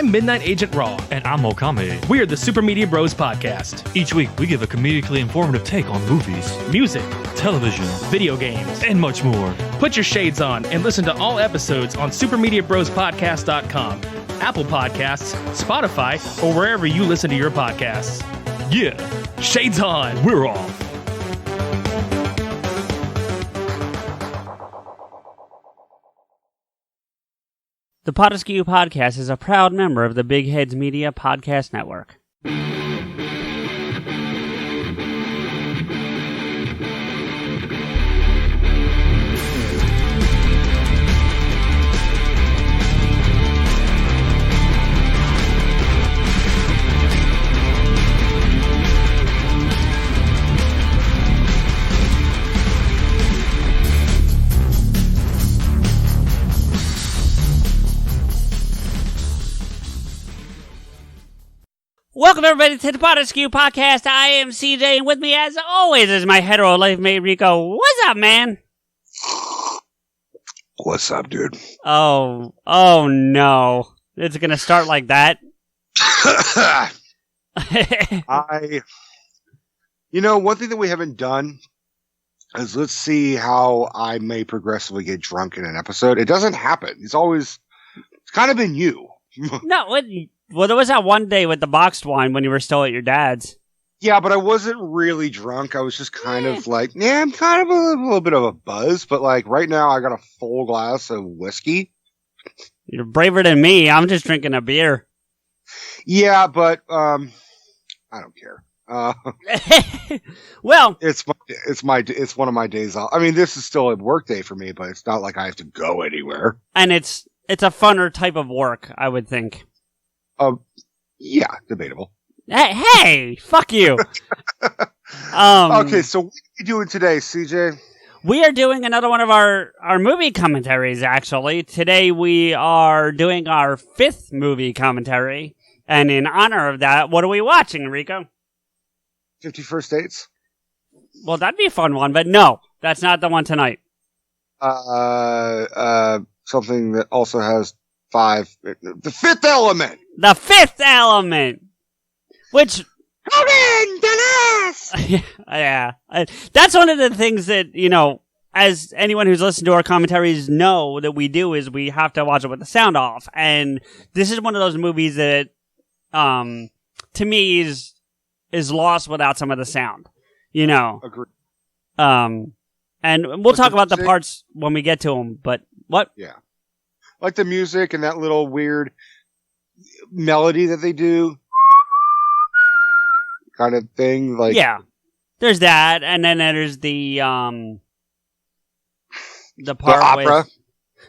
I'm Midnight Agent Raw. And I'm Okame. We are the Super Media Bros Podcast. Each week, we give a comedically informative take on movies, Music, television, video games, and much more. Put your shades on and listen to all episodes on supermediabrospodcast.com, Apple Podcasts, Spotify, or wherever you listen to your podcasts. Yeah, Shades on! we're off. The PodAskew Podcast is a proud member of the Big Heads Media Podcast Network. Welcome, everybody, to the PodAskew Podcast. I am CJ, and with me, as always, is my hetero life mate, Rico. What's up, man? What's up, dude? Oh no. It's gonna start like that? One thing that we haven't done is let's see how I may progressively get drunk in an episode. It doesn't happen. It's kind of been you. No, well, there was that one day with the boxed wine when you were still at your dad's. Yeah, but I wasn't really drunk. I was just kind of like, I'm kind of a little bit of a buzz, but like right now I got a full glass of whiskey. You're braver than me. I'm just drinking a beer. Yeah, but I don't care. Well, it's one of my days off. I mean, this is still a work day for me, but it's not like I have to go anywhere. And it's a funner type of work, I would think. Yeah, debatable. Hey, fuck you. Okay, so what are you doing today, CJ? We are doing another one of our movie commentaries, actually. Today we are doing our 5th movie commentary. And in honor of that, what are we watching, Rico? 50 First Dates? Well, that'd be a fun one, but no, that's not the one tonight. Something that also has 5. The Fifth Element! The Fifth Element! Which... Come in, Dennis! Yeah. That's one of the things that, as anyone who's listened to our commentaries know that we do is we have to watch it with the sound off. And this is one of those movies that, to me, is lost without some of the sound. Agreed. And we'll talk about the parts when we get to them, but what? Yeah. Like the music and that little weird melody that they do. Kind of thing. Like, yeah. There's that, and then there's the part the opera. with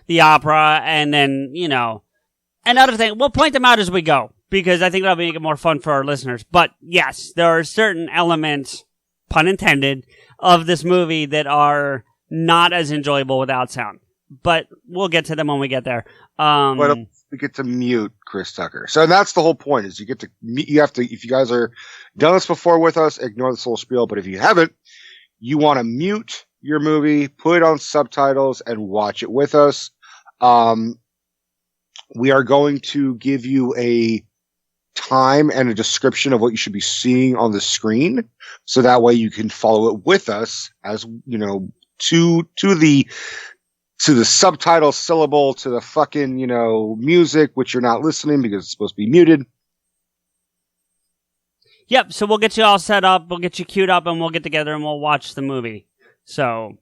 the opera, and then, another thing. We'll point them out as we go, because I think that'll make it more fun for our listeners. But yes, there are certain elements, pun intended, of this movie that are not as enjoyable without sound. But we'll get to them when we get there. But we get to mute Chris Tucker. So that's the whole point, is you have to, if you guys are done this before with us, ignore the whole spiel. But if you haven't, you want to mute your movie, put it on subtitles, and watch it with us. We are going to give you a time and a description of what you should be seeing on the screen. So that way you can follow it with us as, to the subtitle syllable, to the fucking, music, which you're not listening because it's supposed to be muted. Yep, so we'll get you all set up, we'll get you queued up, and we'll get together and we'll watch the movie. So,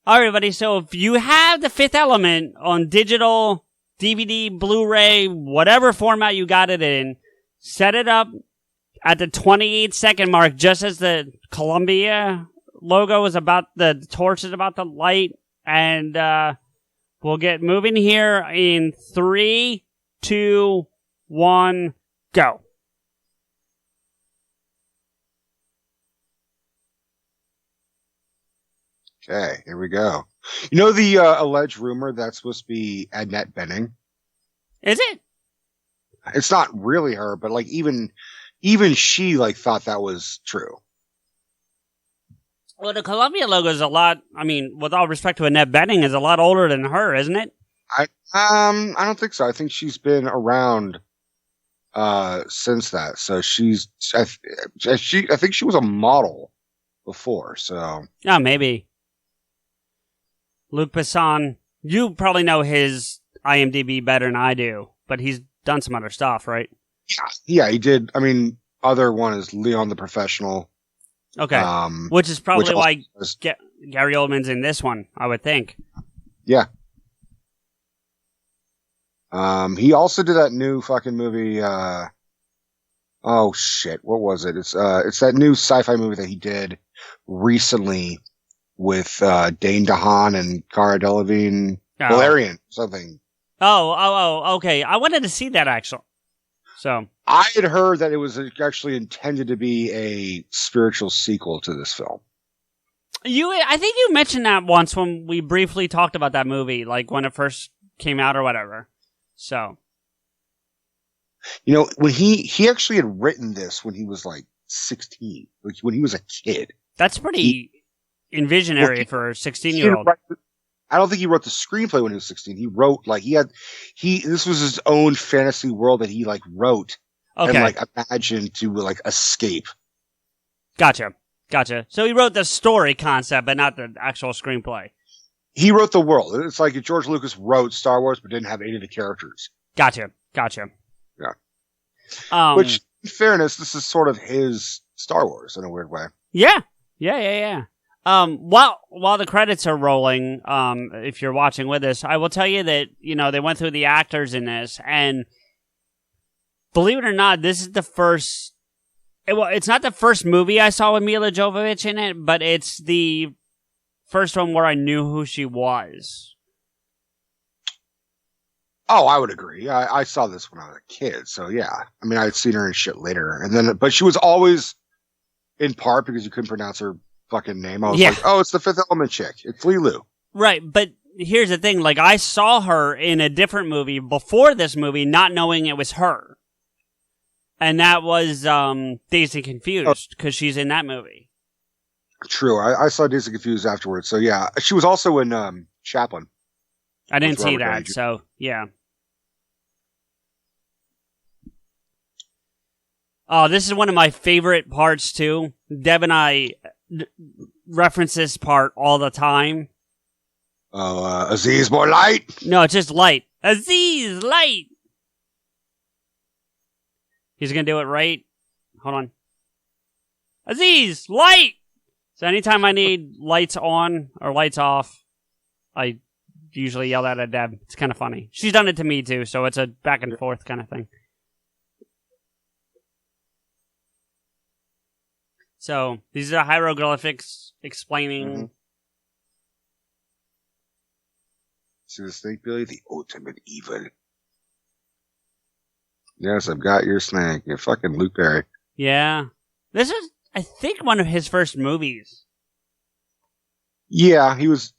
alright everybody, so if you have The Fifth Element on digital, DVD, Blu-ray, whatever format you got it in, set it up at the 28-second mark, just as the Columbia logo is the torch is about to light. And we'll get moving here in 3, 2, 1, go. Okay, here we go. The alleged rumor that's supposed to be Annette Bening? Is it? It's not really her, but like even she thought that was true. Well, the Columbia logo is a lot, with all respect to Annette Bening, is a lot older than her, isn't it? I don't think so. I think she's been around since that. So I think she was a model before. So Oh, maybe. Luc Besson, you probably know his IMDb better than I do, but he's done some other stuff, right? yeah, he did. I mean, other one is Leon the Professional. Okay. Which is probably why is, Gary Oldman's in this one, I would think. Yeah. He also did that new fucking movie. Oh shit, what was it? It's that new sci-fi movie that he did recently with Dane DeHaan and Cara Delevingne, Valerian, something. Oh, okay. I wanted to see that actually. So I had heard that it was actually intended to be a spiritual sequel to this film. I think you mentioned that once when we briefly talked about that movie, like when it first came out or whatever. So, you know, when he actually had written this when he was like 16, like when he was a kid. That's pretty visionary for a 16-year-old. I don't think he wrote the screenplay when he was 16. He wrote this was his own fantasy world that he like wrote and like imagined to like escape. Gotcha. So he wrote the story concept, but not the actual screenplay. He wrote the world. It's like if George Lucas wrote Star Wars but didn't have any of the characters. Gotcha. Yeah. Which, in fairness, this is sort of his Star Wars in a weird way. Yeah. While the credits are rolling, if you're watching with us, I will tell you that, you know, they went through the actors in this, and believe it or not, this is the first. Well, it's not the first movie I saw with Mila Jovovich in it, but it's the first one where I knew who she was. Oh, I would agree. I saw this when I was a kid, so yeah. I mean, I'd seen her in shit later, but she was always, in part because you couldn't pronounce her fucking name. I was like, oh, it's the Fifth Element chick. It's Lilu. Right, but here's the thing. Like, I saw her in a different movie before this movie, not knowing it was her. And that was Dazed and Confused, because she's in that movie. True. I saw Dazed and Confused afterwards. So, yeah. She was also in Chaplin. I didn't see that, so, yeah. Oh, this is one of my favorite parts, too. Deb and I reference this part all the time. Oh, Aziz, more light? No, it's just light. Aziz, light! He's gonna do it right. Hold on. Aziz, light! So anytime I need lights on or lights off, I usually yell that at Deb. It's kind of funny. She's done it to me, too, so it's a back and forth kind of thing. So, these are hieroglyphics explaining... Mm-hmm. See the snake, Billy? The ultimate evil. Yes, I've got your snake. You're fucking Luke Perry. Yeah. This is, I think, one of his first movies. Yeah, he was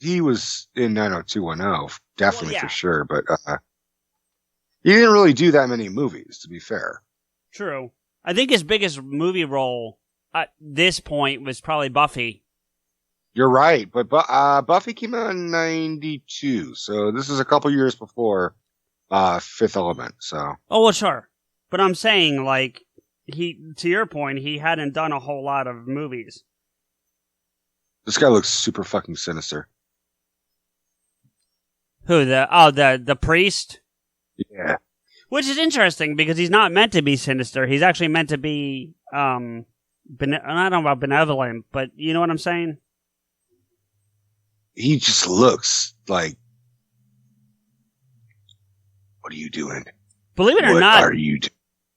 in 90210, definitely, for sure, but he didn't really do that many movies, to be fair. True. I think his biggest movie role at this point was probably Buffy. You're right, but Buffy came out in 92, so this is a couple years before Fifth Element, so. Oh, well, sure. But I'm saying, like, to your point, he hadn't done a whole lot of movies. This guy looks super fucking sinister. Who, the priest? Yeah. Which is interesting, because he's not meant to be sinister. He's actually meant to be, I don't know about benevolent, but you know what I'm saying? He just looks like, what are you doing? Believe it or not, what are you doing?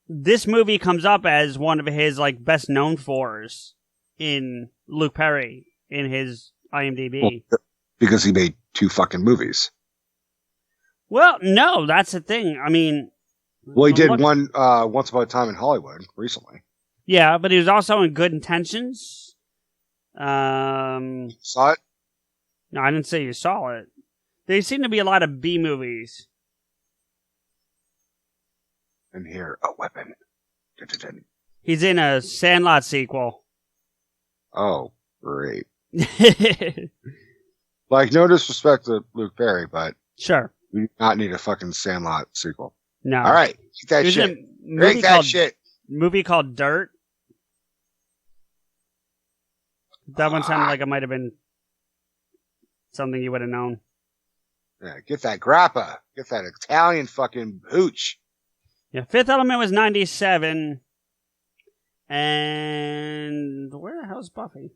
This movie comes up as one of his like best known fors in Luke Perry in his IMDb. Well, because he made 2 fucking movies. Well, no, that's the thing. I mean, well, he did one Once Upon a Time in Hollywood recently. Yeah, but he was also in Good Intentions. Saw it? No, I didn't say you saw it. There seem to be a lot of B movies. And here, a weapon. Dun-dun-dun. He's in a Sandlot sequel. Oh, great. Like, no disrespect to Luke Perry, but... Sure. We do not need a fucking Sandlot sequel. No. All right. Eat that There's shit. a Drink that shit. movie called Dirt. That one sounded like it might have been something you would have known. Yeah, get that grappa. Get that Italian fucking hooch. Yeah, Fifth Element was 97. And where the hell's Buffy?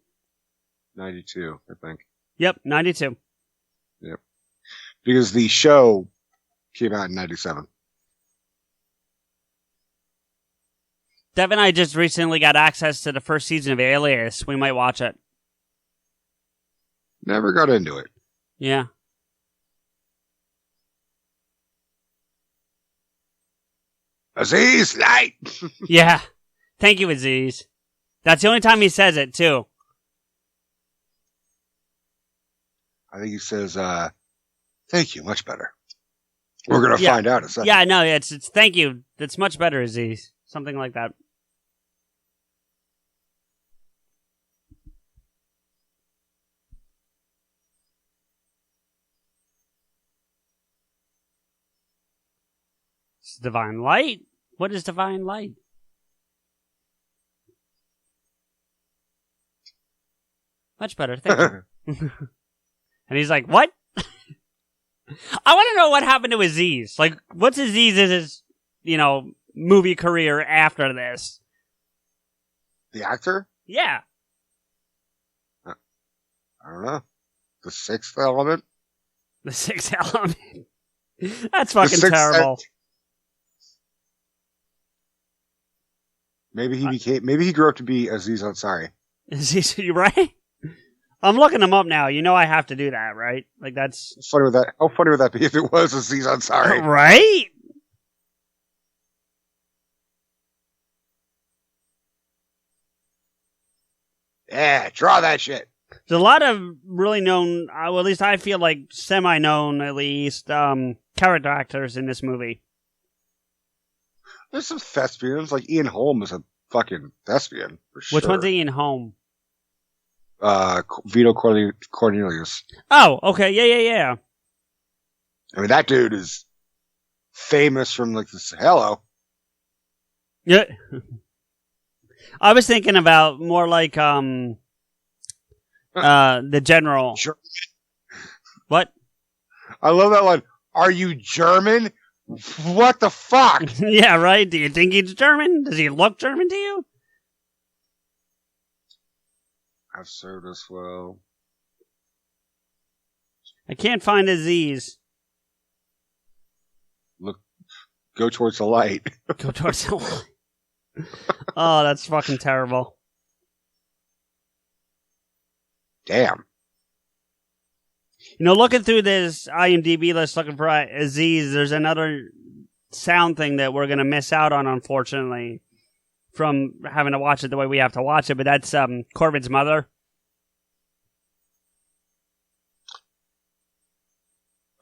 92, I think. Yep, 92. Yep. Because the show came out in 97. Dev and I just recently got access to the first season of Alias. We might watch it. Never got into it. Yeah. Aziz, light! Yeah. Thank you, Aziz. That's the only time he says it, too. I think he says, thank you, much better. We're going to find out in a second. Yeah, no, it's thank you. It's much better, Aziz. Something like that. It's divine light? What is divine light? Much better, thank you. And he's like, what? I want to know what happened to Aziz. Like, what's Aziz's, movie career after this? The actor? Yeah. I don't know. The Sixth Element? The Sixth Element. That's fucking terrible. Maybe he grew up to be Aziz Ansari. Aziz, you right? I'm looking him up now. You know I have to do that, right? Like, that's... How funny would that be if it was Aziz Ansari? Right? Yeah, draw that shit. There's a lot of really known, well, at least I feel like semi-known, at least, character actors in this movie. There's some thespians, like Ian Holm is a fucking thespian, for sure. Which one's Ian Holm? Vito Cornelius. Oh, okay, yeah. I mean, that dude is famous from, like, this Hello. Yeah. I was thinking about more like, the general. German. What? I love that line. Are you German? What the fuck? Yeah, right? Do you think he's German? Does he look German to you? I've served us well. I can't find Aziz. Look, go towards the light. Go towards the light. Oh, that's fucking terrible. Damn. Looking through this IMDb list, looking for Aziz, there's another sound thing that we're going to miss out on, unfortunately, from having to watch it the way we have to watch it, but that's Corbin's mother.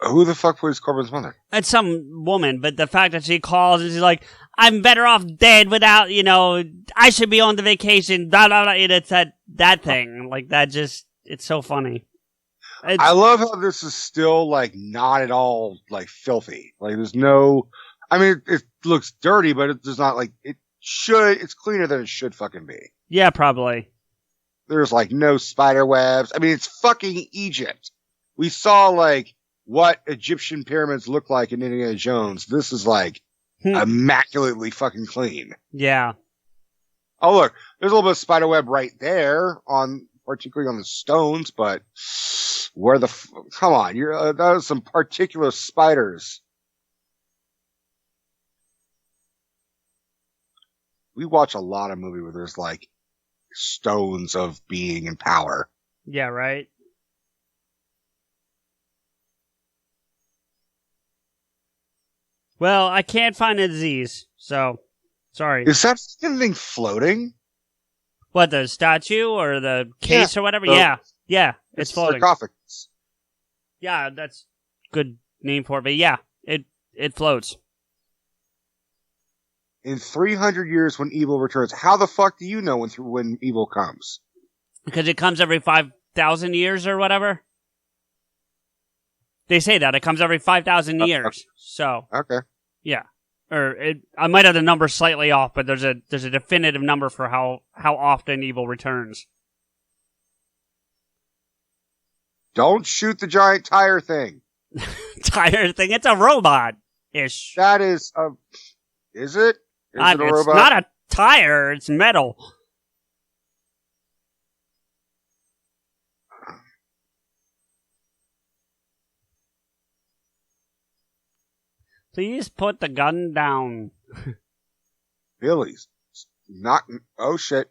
Who the fuck was Corbin's mother? It's some woman, but the fact that she calls and she's like, I'm better off dead without, I should be on the vacation, blah, blah, blah. It's that thing. Like, that just, it's so funny. I love how this is still, like, not at all, like, filthy. Like, there's no... I mean, it looks dirty, but it does not, like... It's cleaner than it should fucking be. Yeah, probably. There's, like, no spider webs. I mean, it's fucking Egypt. We saw, like, what Egyptian pyramids look like in Indiana Jones. This is, like, immaculately fucking clean. Yeah. Oh, look. There's a little bit of spider web right there, particularly on the stones, but... Where the come on, that is some particular spiders. We watch a lot of movies where there's like stones of being and power. Yeah, right. Well, I can't find a disease, so sorry. Is that thing floating? What, the statue or the case or whatever? Yeah, it's floating. Sarcophagus. Yeah, that's good name for it, but yeah, it floats. In 300 years when evil returns, how the fuck do you know when evil comes? Because it comes every 5,000 years or whatever? They say that. It comes every 5,000 years. So, Okay. yeah. I might have the number slightly off, but there's a definitive number for how often evil returns. Don't shoot the giant tire thing. Tire thing. It's a robot-ish. That is is it? Is it a It's robot? not a tire. It's metal. Please put the gun down. Billy's not. Oh shit!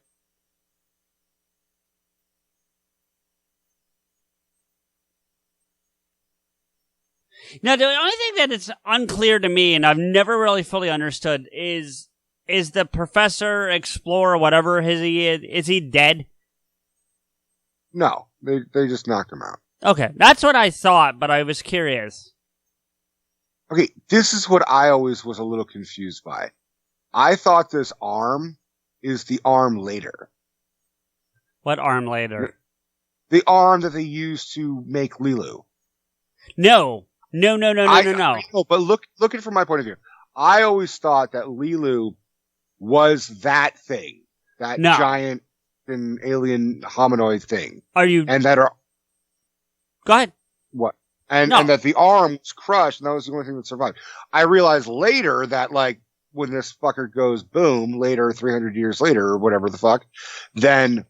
Now, the only thing that it's unclear to me, and I've never really fully understood, is the professor, explorer, whatever he is he dead? No, they just knocked him out. Okay, that's what I thought, but I was curious. Okay, this is what I always was a little confused by. I thought this arm is the arm later. What arm later? The arm that they used to make Lilu. No. I know, but looking from my point of view, I always thought that Lilu was that thing, that giant and alien hominoid thing. Are you? And that are. Go ahead. What? And that the arm was crushed, and that was the only thing that survived. I realized later that, like, when this fucker goes boom, later, 300 years later, or whatever the fuck, then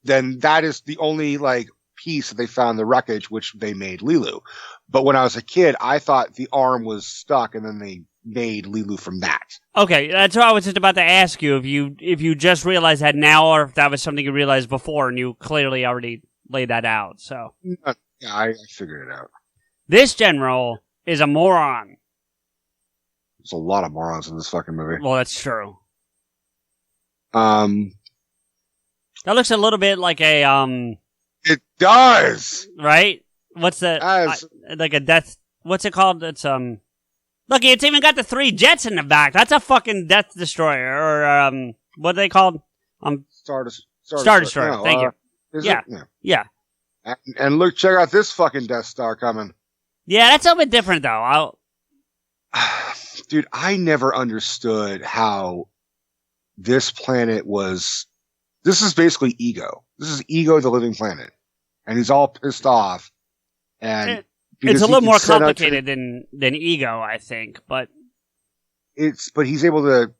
that is the only, like, piece that they found in the wreckage, which they made Lilu. But when I was a kid, I thought the arm was stuck, and then they made Lilu from that. Okay, that's what I was just about to ask you, if you just realized that now, or if that was something you realized before, and you clearly already laid that out, so. Yeah, I figured it out. This general is a moron. There's a lot of morons in this fucking movie. Well, that's true. That looks a little bit like a, It does! right? What's the, like a death, what's it called? It's, look, it's even got the 3 jets in the back. That's a fucking Death Destroyer, or, what are they called? Star Destroyer, no, thank you. Yeah. Yeah. And look, check out this fucking Death Star coming. Yeah, that's a little bit different, though. Dude, I never understood how this planet was. This is basically Ego. This is Ego, the living planet. And he's all pissed off. And it's a little more complicated than Ego, I think, but he's able to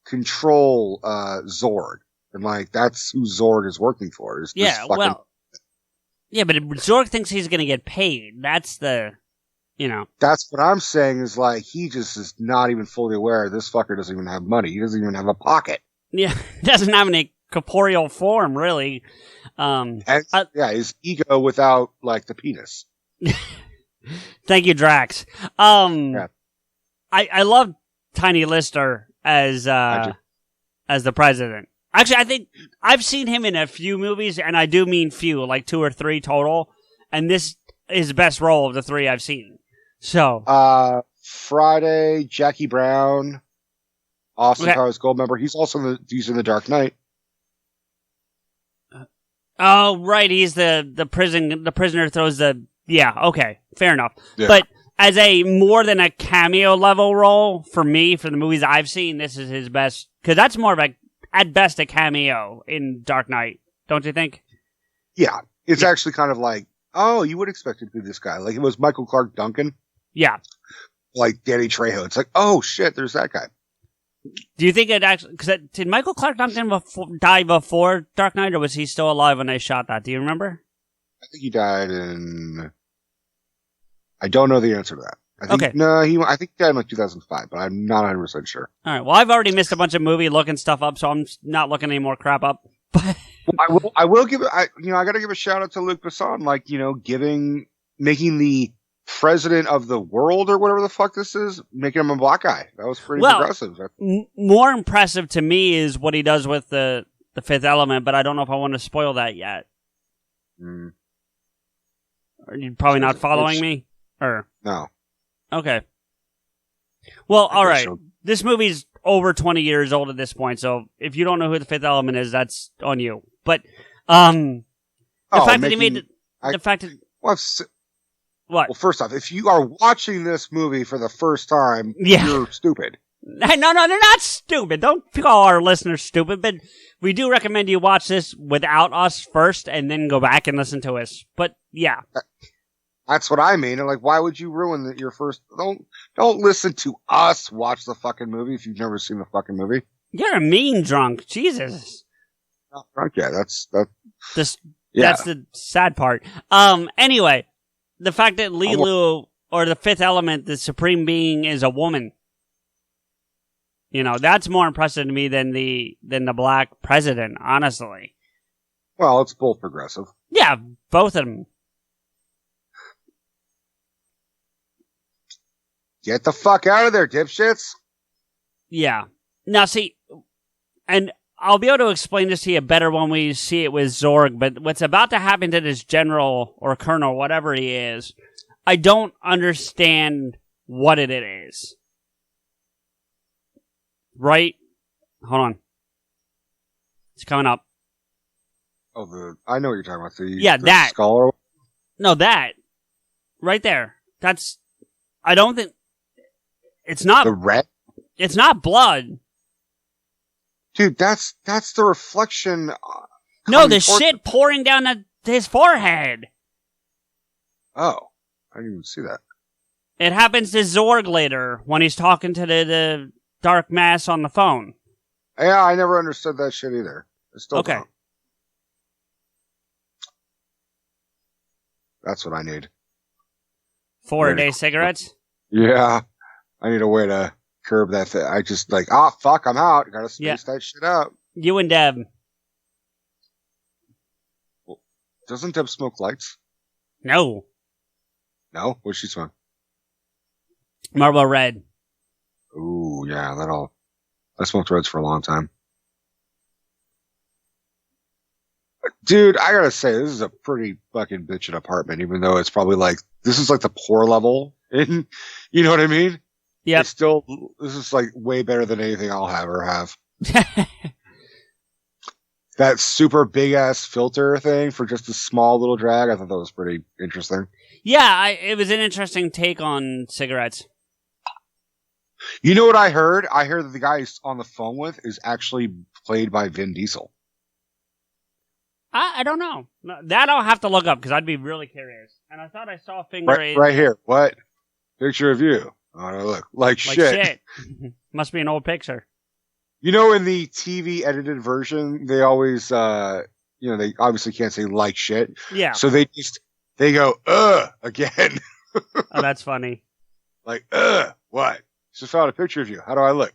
control Zorg. And, like, that's who Zorg is working for. Yeah, but Zorg thinks he's going to get paid. That's the, That's what I'm saying is, like, he just is not even fully aware this fucker doesn't even have money. He doesn't even have a pocket. Yeah, doesn't have any corporeal form, really. His ego without, like, the penis. Thank you, Drax. I love Tiny Lister as the president. Actually, I think I've seen him in a few movies, and I do mean few, like 2 or 3 total. And this is the best role of the 3 I've seen. So, Friday, Jackie Brown, Austin Powers Goldmember. He's also in the Dark Knight. Oh, right. He's the prisoner throws the. Yeah. Okay. Fair enough. Yeah. But as a more than a cameo level role for me, for the movies I've seen, this is his best, because that's more of at best a cameo in Dark Knight, don't you think? Yeah, it's actually kind of like, oh, you would expect it to be this guy. Like, it was Michael Clark Duncan. Yeah. Like Danny Trejo. It's like, oh shit, there's that guy. Do you think it actually, because did Michael Clark Duncan die before Dark Knight, or was he still alive when they shot that? Do you remember? I think he died I don't know the answer to that. I think he died in like 2005, but I'm not 100% sure. All right. Well, I've already missed a bunch of movie looking stuff up, so I'm not looking any more crap up. I will give it. I got to give a shout out to Luc Besson, like, making the president of the world or whatever the fuck this is, making him a black guy. That was pretty progressive. More impressive to me is what he does with the Fifth Element, but I don't know if I want to spoil that yet. Are you probably not following me? Or no. Okay. Well, all right. This movie's over 20 years old at this point, so if you don't know who the Fifth Element is, that's on you. But the fact that he made the fact that Well, What? well, first off, if you are watching this movie for the first time, you're stupid. No, they're not stupid. Don't call our listeners stupid, but we do recommend you watch this without us first and then go back and listen to us. But yeah. That's what I mean. And like, why would you ruin your first? Don't listen to us watch the fucking movie if you've never seen the fucking movie. You're a mean drunk. Jesus. Not drunk, yeah. That's the sad part. Anyway, the fact that Lilu, or the fifth element, the supreme being, is a woman. You know, that's more impressive to me than the black president, honestly. Well, it's both progressive. Yeah, both of them. Get the fuck out of there, dipshits. Yeah. Now, see, and I'll be able to explain this to you better when we see it with Zorg, but what's about to happen to this general or colonel, whatever he is, I don't understand what it is. Right? Hold on. It's coming up. Oh, I know what you're talking about. The that. Scholar? No, that. Right there. I don't think, it's not. The red? It's not blood. Dude, that's the reflection. No, the shit pouring down his forehead. Oh, I didn't even see that. It happens to Zorg later when he's talking to the dark mass on the phone. Yeah, I never understood that shit either. I still don't. That's what I need. 4-a-day cigarettes? Yeah. I need a way to curb that thing. I just fuck, I'm out. Gotta space that shit out. You and Deb. Well, doesn't Deb smoke lights? No. No? What's she smoke? Marlboro Red. Ooh, yeah, I smoked Reds for a long time. Dude, I gotta say, this is a pretty fucking bitchin' apartment, even though it's probably this is the poor level in, you know what I mean? Yeah. This is way better than anything I'll ever have. That super big ass filter thing for just a small little drag, I thought that was pretty interesting. Yeah, it was an interesting take on cigarettes. You know what I heard? I heard that the guy he's on the phone with is actually played by Vin Diesel. I don't know. That I'll have to look up because I'd be really curious. And I thought I saw a finger right here. What? Picture of you. Oh, no, look. Like shit. Must be an old picture. You know, in the TV edited version, they always, they obviously can't say like shit. Yeah. So they go, again. Oh, that's funny. What? Just found a picture of you. How do I look?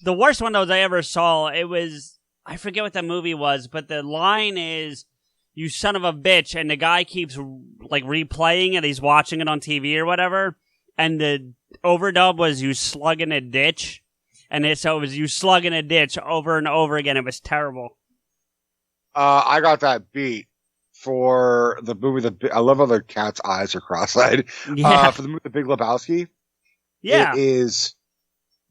The worst one, though, I ever saw, it was, I forget what that movie was, but the line is, "You son of a bitch," and the guy keeps, replaying it, he's watching it on TV or whatever, and the overdub was, "You slug in a ditch," and so it was, "You slug in a ditch," over and over again. It was terrible. I got that beat for the movie, I love how the cat's eyes are cross-eyed. Yeah. For the movie The Big Lebowski. Yeah. It is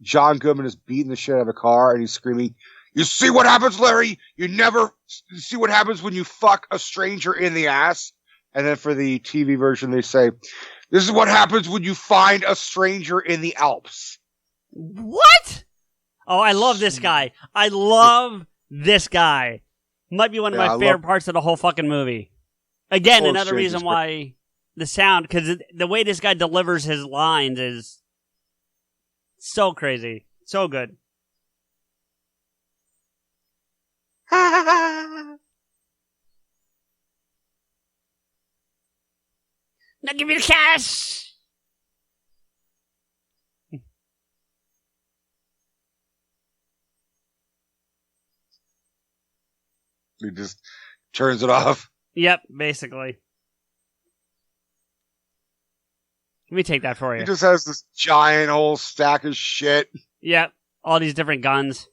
John Goodman is beating the shit out of a car and he's screaming, "You see what happens, Larry? You never see what happens when you fuck a stranger in the ass." And then for the TV version, they say, "This is what happens when you find a stranger in the Alps." What? Oh, I love this guy. I love this guy. Might be one of my favorite parts of the whole fucking movie. Again, another reason why the sound, because the way this guy delivers his lines is so crazy. So good. Now give me the cash! He just turns it off. Yep, basically. Let me take that for you. He just has this giant whole stack of shit. Yep, all these different guns.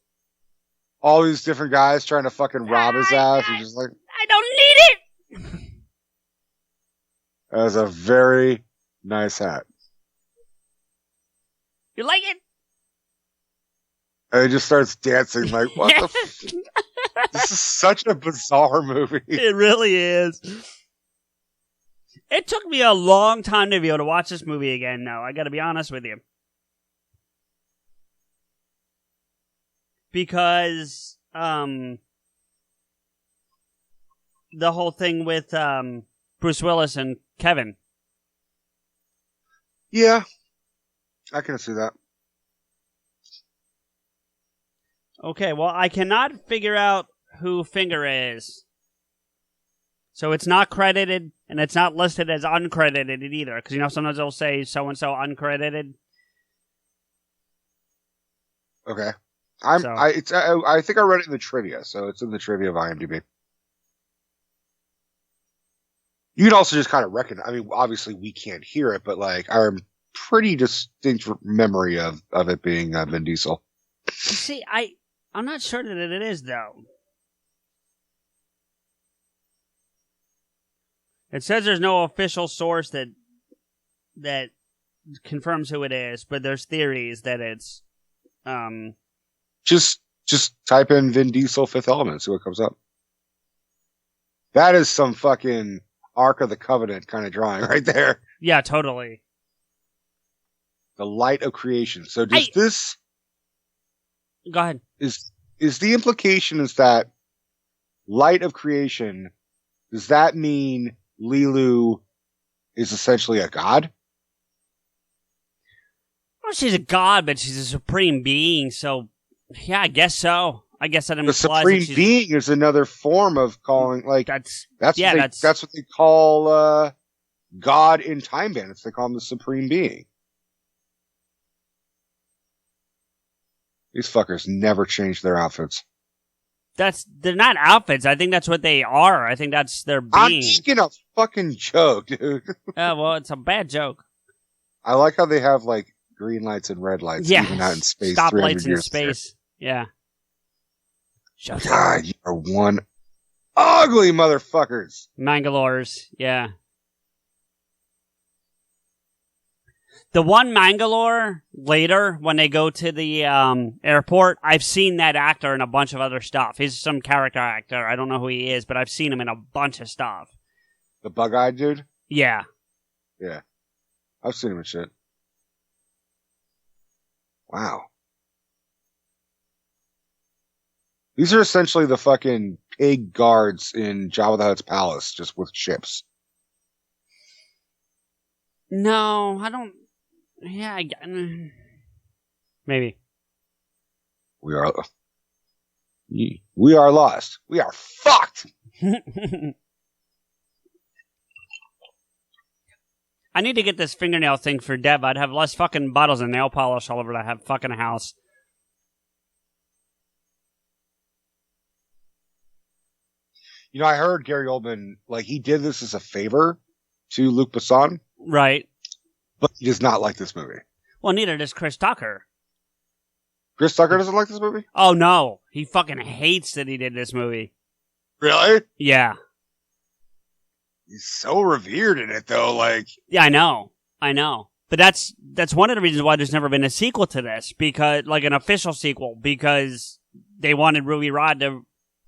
All these different guys trying to fucking rob his ass. He's just like, I don't need it! that is a very nice hat. You like it? And he just starts dancing like, what the This is such a bizarre movie. It really is. It took me a long time to be able to watch this movie again, though. I gotta be honest with you. Because, the whole thing with, Bruce Willis and Kevin. Yeah. I can see that. Okay, well, I cannot figure out who Finger is. So it's not credited, and it's not listed as uncredited either. Because, you know, sometimes they'll say so-and-so uncredited. Okay. I think I read it in the trivia, so it's in the trivia of IMDb. You can also just kind of recognize, I mean, obviously we can't hear it, but like, I have pretty distinct memory of it being Vin Diesel. See, I'm not sure that it is, though. It says there's no official source that confirms who it is, but there's theories that it's, Just type in Vin Diesel Fifth Element, see what comes up. That is some fucking Ark of the Covenant kind of drawing right there. Yeah, totally. The light of creation. So does this... Go ahead. Is the implication is that light of creation, does that mean Lilu is essentially a god? Well, she's a god, but she's a supreme being, so yeah, I guess so. I guess that implies the supreme that being is another form of calling, like that's what they call God in Time Bandits. They call him the supreme being. These fuckers never change their outfits. They're not outfits. I think that's what they are. I think that's their being. I'm making a fucking joke, dude. Well, it's a bad joke. I like how they have like green lights and red lights, even out in space. Stop lights in years space. Yeah. Shut God, you are one ugly motherfuckers. Mangalores, yeah. The one Mangalore later, when they go to the airport, I've seen that actor in a bunch of other stuff. He's some character actor. I don't know who he is, but I've seen him in a bunch of stuff. The bug-eyed dude? Yeah. Yeah. I've seen him in shit. Wow. These are essentially the fucking pig guards in Jabba the Hutt's palace, just with ships. No, I don't... Yeah, maybe. We are lost. We are fucked. I need to get this fingernail thing for Dev. I'd have less fucking bottles and nail polish all over the fucking house. You know, I heard Gary Oldman, like, he did this as a favor to Luc Besson. Right. But he does not like this movie. Well, neither does Chris Tucker. Chris Tucker doesn't like this movie? Oh, no. He fucking hates that he did this movie. Really? Yeah. He's so revered in it, though, like... Yeah, I know. But that's one of the reasons why there's never been a sequel to this, because, like, an official sequel, because they wanted Ruby Rod to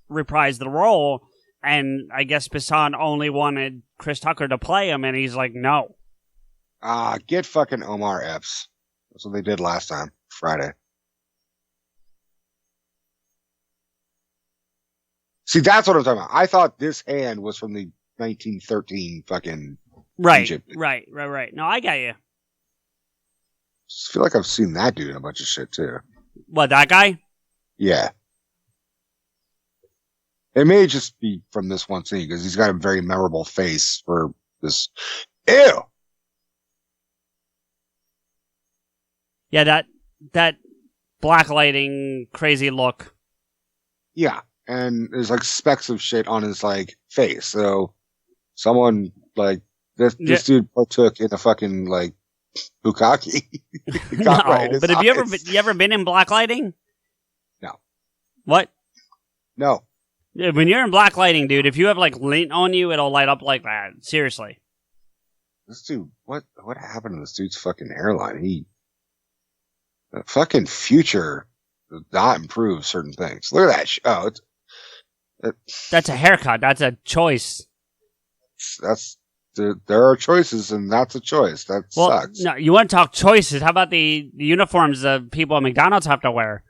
reprise the role, and I guess Besson only wanted Chris Tucker to play him, and he's like, no. Get fucking Omar Epps. That's what they did last time, Friday. See, that's what I'm talking about. I thought this hand was from the 1913 fucking Egypt. Right. No, I got you. I feel like I've seen that dude in a bunch of shit, too. What, that guy? Yeah. It may just be from this one scene, because he's got a very memorable face for this. Ew! Yeah, that black lighting crazy look. Yeah, and there's like specks of shit on his like face. So someone like this dude partook in a fucking like bukkake. No, but have you ever been in black lighting? No. What? No. When you're in black lighting, dude, if you have like lint on you, it'll light up like that. Seriously. This dude, what happened to this dude's fucking hairline? The fucking future does not improve certain things. Look at that. That's a haircut. That's a choice. There are choices, and that's a choice. That sucks. No, you want to talk choices? How about the uniforms the people at McDonald's have to wear?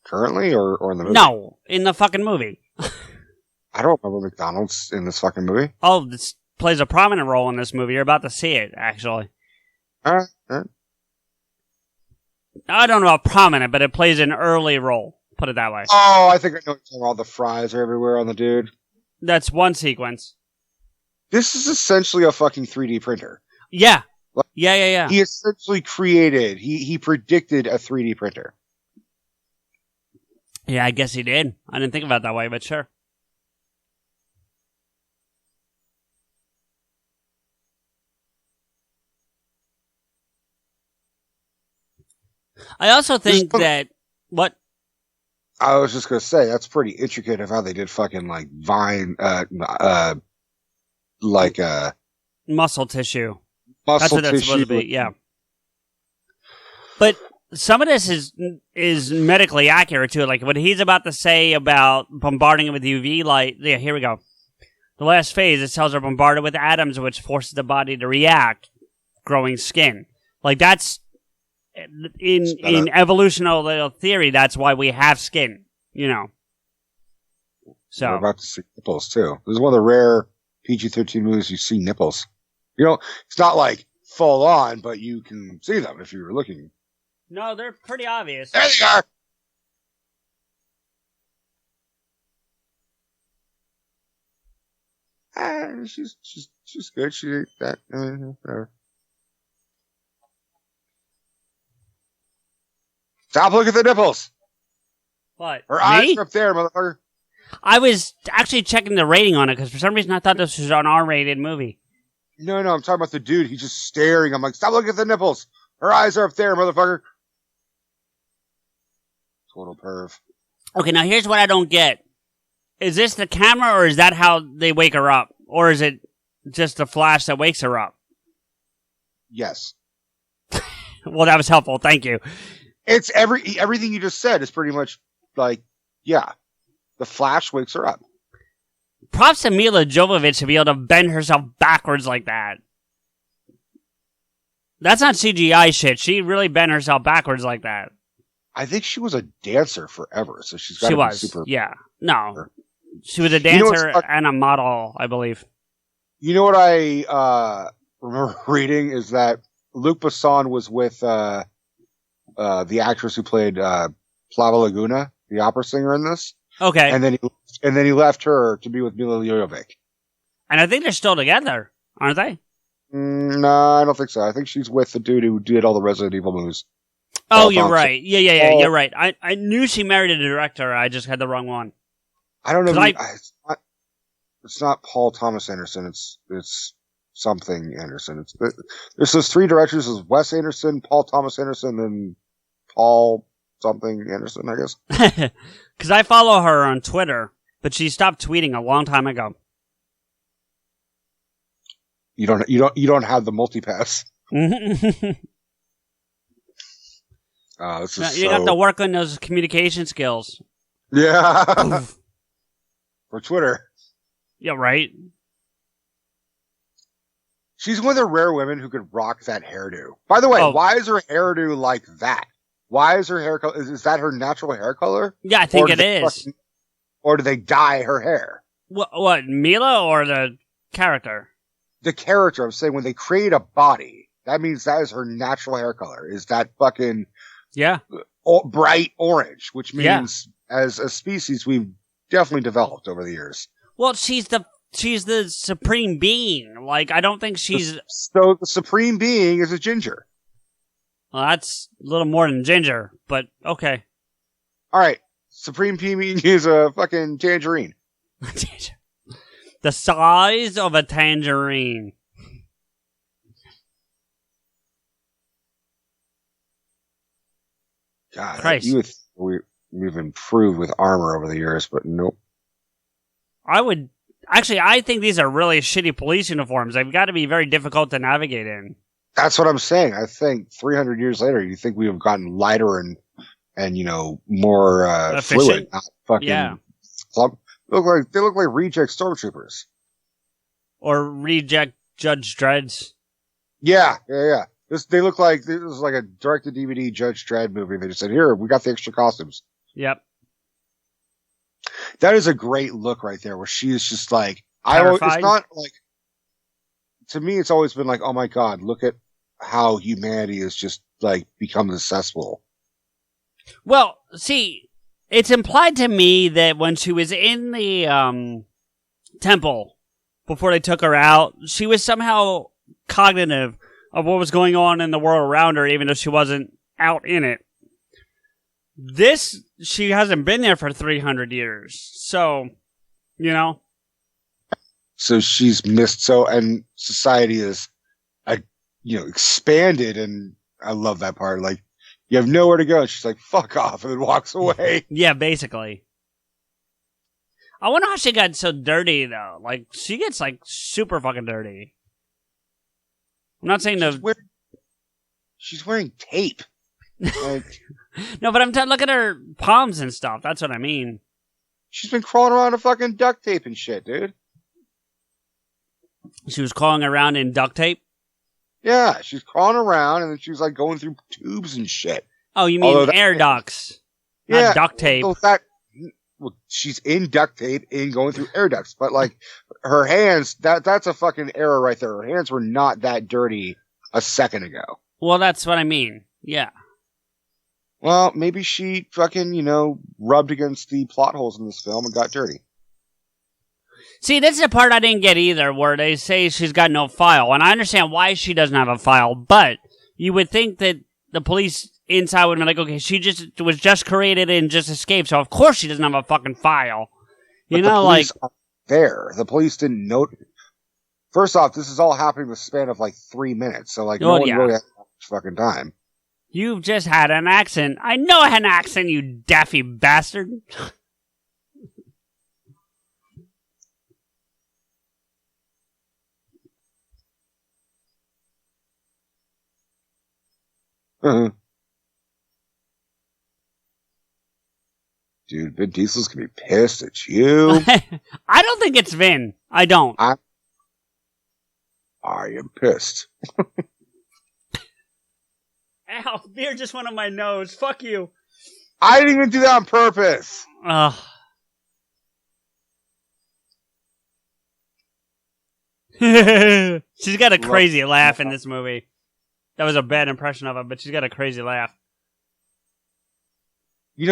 Currently, or in the movie? No, in the fucking movie. I don't remember McDonald's in this fucking movie. Oh, this plays a prominent role in this movie. You're about to see it, actually. All right. I don't know about prominent, but it plays an early role. Put it that way. Oh, I think I know. All the fries are everywhere on the dude. That's one sequence. This is essentially a fucking 3D printer. Yeah. Yeah. He essentially created, he predicted a 3D printer. Yeah, I guess he did. I didn't think about it that way, but sure. I also think that... What? I was just going to say, that's pretty intricate of how they did fucking, like, muscle tissue. That's what that's supposed to be, yeah. But some of this is medically accurate, too. Like, what he's about to say about bombarding it with UV light... Yeah, here we go. The last phase, the cells are bombarded with atoms, which forces the body to react, growing skin. Like, that's... In evolutionary theory, that's why we have skin, you know. So we're about to see nipples too. This is one of the rare PG-13 movies you see nipples. You know, it's not like full on, but you can see them if you were looking. No, they're pretty obvious. There they are. She's good. She ate that. Whatever. Stop looking at the nipples. What? Her eyes are up there, motherfucker. I was actually checking the rating on it because for some reason I thought this was an R-rated movie. No, I'm talking about the dude. He's just staring. I'm like, stop looking at the nipples. Her eyes are up there, motherfucker. Total perv. Okay, now here's what I don't get. Is this the camera or is that how they wake her up? Or is it just the flash that wakes her up? Yes. Well, that was helpful. Thank you. It's everything you just said is pretty much like, yeah, the flash wakes her up. Props to Mila Jovovich to be able to bend herself backwards like that. That's not CGI shit. She really bent herself backwards like that. I think she was a dancer forever, so she's got to be super. Yeah. No. She was a dancer and a model, I believe. You know what I remember reading is that Luc Besson was with the actress who played Plava Laguna, the opera singer in this. Okay. And then he left her to be with Mila Jovovich. And I think they're still together, aren't they? No, I don't think so. I think she's with the dude who did all the Resident Evil movies. Oh, you're right. Yeah, you're right. I knew she married a director. I just had the wrong one. I don't know. It's not Paul Thomas Anderson. It's something Anderson. There's those three directors: is Wes Anderson, Paul Thomas Anderson, and Paul something Anderson, I guess. Because I follow her on Twitter, but she stopped tweeting a long time ago. You don't have the multipass. You got to work on those communication skills. Yeah. For Twitter. Yeah, right. She's one of the rare women who could rock that hairdo. By the way, why is her hairdo like that? Why is her hair color? Is that her natural hair color? Yeah, I think it is. Or do they dye her hair? What, Mila or the character? The character. I'm saying when they create a body, that means that is her natural hair color. Is that fucking bright orange, which means as a species we've definitely developed over the years. Well, she's the supreme being. Like, I don't think she's... So the supreme being is a ginger. Well, that's a little more than ginger, but okay. All right. Supreme being is a fucking tangerine. The size of a tangerine. God, Christ. We've improved with armor over the years, but nope. I think these are really shitty police uniforms. They've got to be very difficult to navigate in. That's what I'm saying. I think 300 years later, you think we have gotten lighter and and more fluid, not fucking clump. They look like reject stormtroopers or reject Judge Dredd's. Yeah. They look like this was like a direct-to-DVD Judge Dredd movie. They just said, "Here, we got the extra costumes." Yep. That is a great look right there, where she is just like, terrified. It's not like, to me, it's always been like, oh my God, look at how humanity has just like become the cesspool. Well, see, it's implied to me that when she was in the temple before they took her out, she was somehow cognitive of what was going on in the world around her, even though she wasn't out in it. She hasn't been there for 300 years. So, So she's missed. And society is, expanded. And I love that part. Like, you have nowhere to go. And she's like, fuck off. And then walks away. Yeah, basically. I wonder how she got so dirty, though. Like, she gets, like, super fucking dirty. I'm not saying she's wearing tape. Like, no, but I'm look at her palms and stuff. That's what I mean. She's been crawling around in fucking duct tape and shit, dude. She was crawling around in duct tape? Yeah, she's crawling around and then she was like going through tubes and shit. Oh, you mean air ducts? Yeah, not duct tape. She's in duct tape and going through air ducts, but like her hands, that's a fucking error right there. Her hands were not that dirty a second ago. Well, that's what I mean. Yeah. Well, maybe she fucking, rubbed against the plot holes in this film and got dirty. See, this is the part I didn't get either, where they say she's got no file. And I understand why she doesn't have a file, but you would think that the police inside would be like, okay, she was just created and just escaped, so of course she doesn't have a fucking file. But the police aren't there. The police didn't know. First off, this is all happening in the span of like 3 minutes, so like no one really has much fucking time. You've just had an accent. I know I had an accent, you daffy bastard. Dude, Vin Diesel's gonna be pissed at you. I don't think it's Vin. I don't. I am pissed. Ow, beer just went on my nose. Fuck you. I didn't even do that on purpose. Ugh. She's got a crazy laugh in this movie. That was a bad impression of her, but she's got a crazy laugh.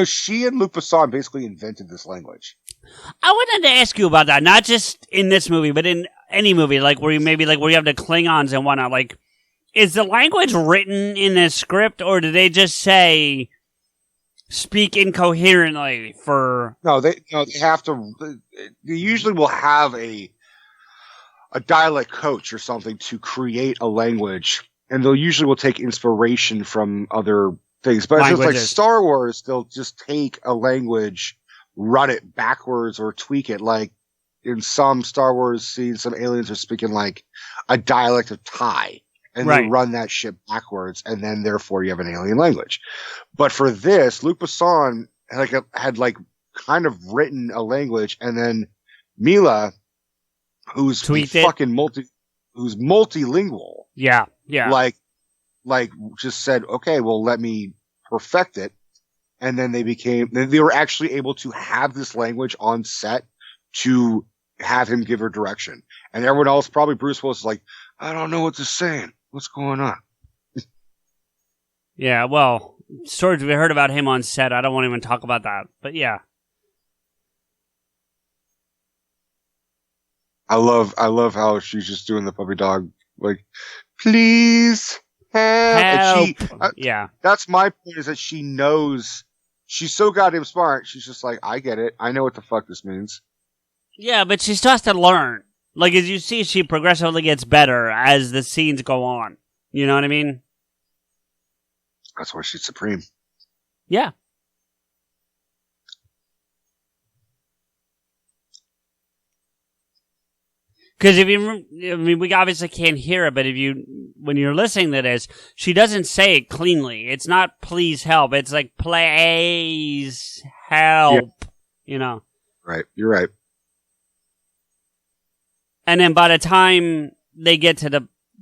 She and Luc Besson basically invented this language. I wanted to ask you about that, not just in this movie, but in any movie, like where you have the Klingons and whatnot. Like, is the language written in the script, or do they just say speak incoherently for? No, they have to. They usually will have a dialect coach or something to create a language, and they'll usually will take inspiration from other things. But it's just like Star Wars, they'll just take a language, run it backwards, or tweak it. Like in some Star Wars scenes, some aliens are speaking like a dialect of Thai. And they run that shit backwards, and then therefore you have an alien language. But for this, Luc Besson had kind of written a language, and then Mila, who's who's multilingual, yeah, like just said, okay, well, let me perfect it, and then they were actually able to have this language on set to have him give her direction, and everyone else, probably Bruce Willis, is like, I don't know what to say. What's going on? Yeah, well, stories we heard about him on set. I don't want to even talk about that. But yeah. I love how she's just doing the puppy dog, like, please help. Yeah. That's my point, is that she knows, she's so goddamn smart. She's just like, I get it. I know what the fuck this means. Yeah, but she still has to learn. Like, as you see, she progressively gets better as the scenes go on. You know what I mean? That's why she's supreme. Yeah. Because we obviously can't hear it, but if you when you're listening to this, she doesn't say it cleanly. It's not please help. It's like please help. Yeah. You know. Right. You're right. And then by the time they get to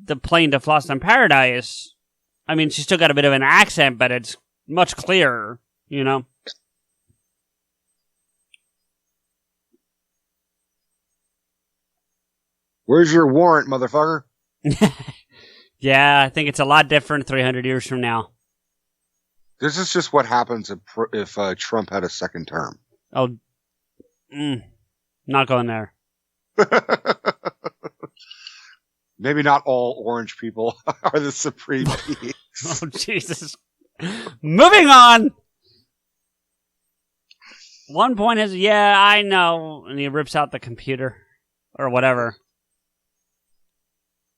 the plane to Lost in Paradise, I mean, she's still got a bit of an accent, but it's much clearer, you know? Where's your warrant, motherfucker? Yeah, I think it's a lot different 300 years from now. This is just what happens if Trump had a second term. Oh, not going there. Maybe not all orange people are the supreme beings. Oh, Jesus. Moving on. One point is, yeah, I know. And he rips out the computer. Or whatever.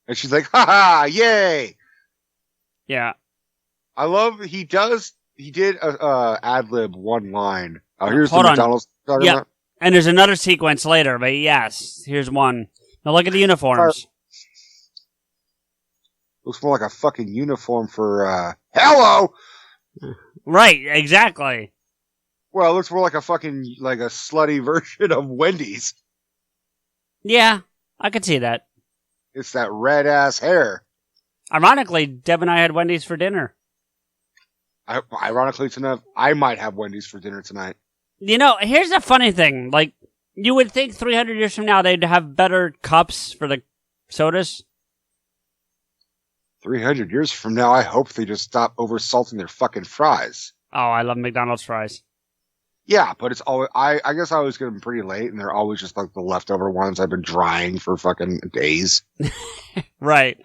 And she's like, ha, yay. Yeah. I love, he did ad-lib one line. Here's Hold the on. McDonald's. Yeah. About. And there's another sequence later, but yes, here's one. Now look at the uniforms. Looks more like a fucking uniform for, hello! Right, exactly. Well, it looks more like a fucking, like a slutty version of Wendy's. Yeah, I could see that. It's that red-ass hair. Ironically, Deb and I had Wendy's for dinner. Ironically enough, I might have Wendy's for dinner tonight. You know, here's the funny thing. Like, you would think 300 years from now they'd have better cups for the sodas. 300 years from now, I hope they just stop oversalting their fucking fries. Oh, I love McDonald's fries. Yeah, but it's always, I guess I always get them pretty late, and they're always just like the leftover ones I've been drying for fucking days. Right.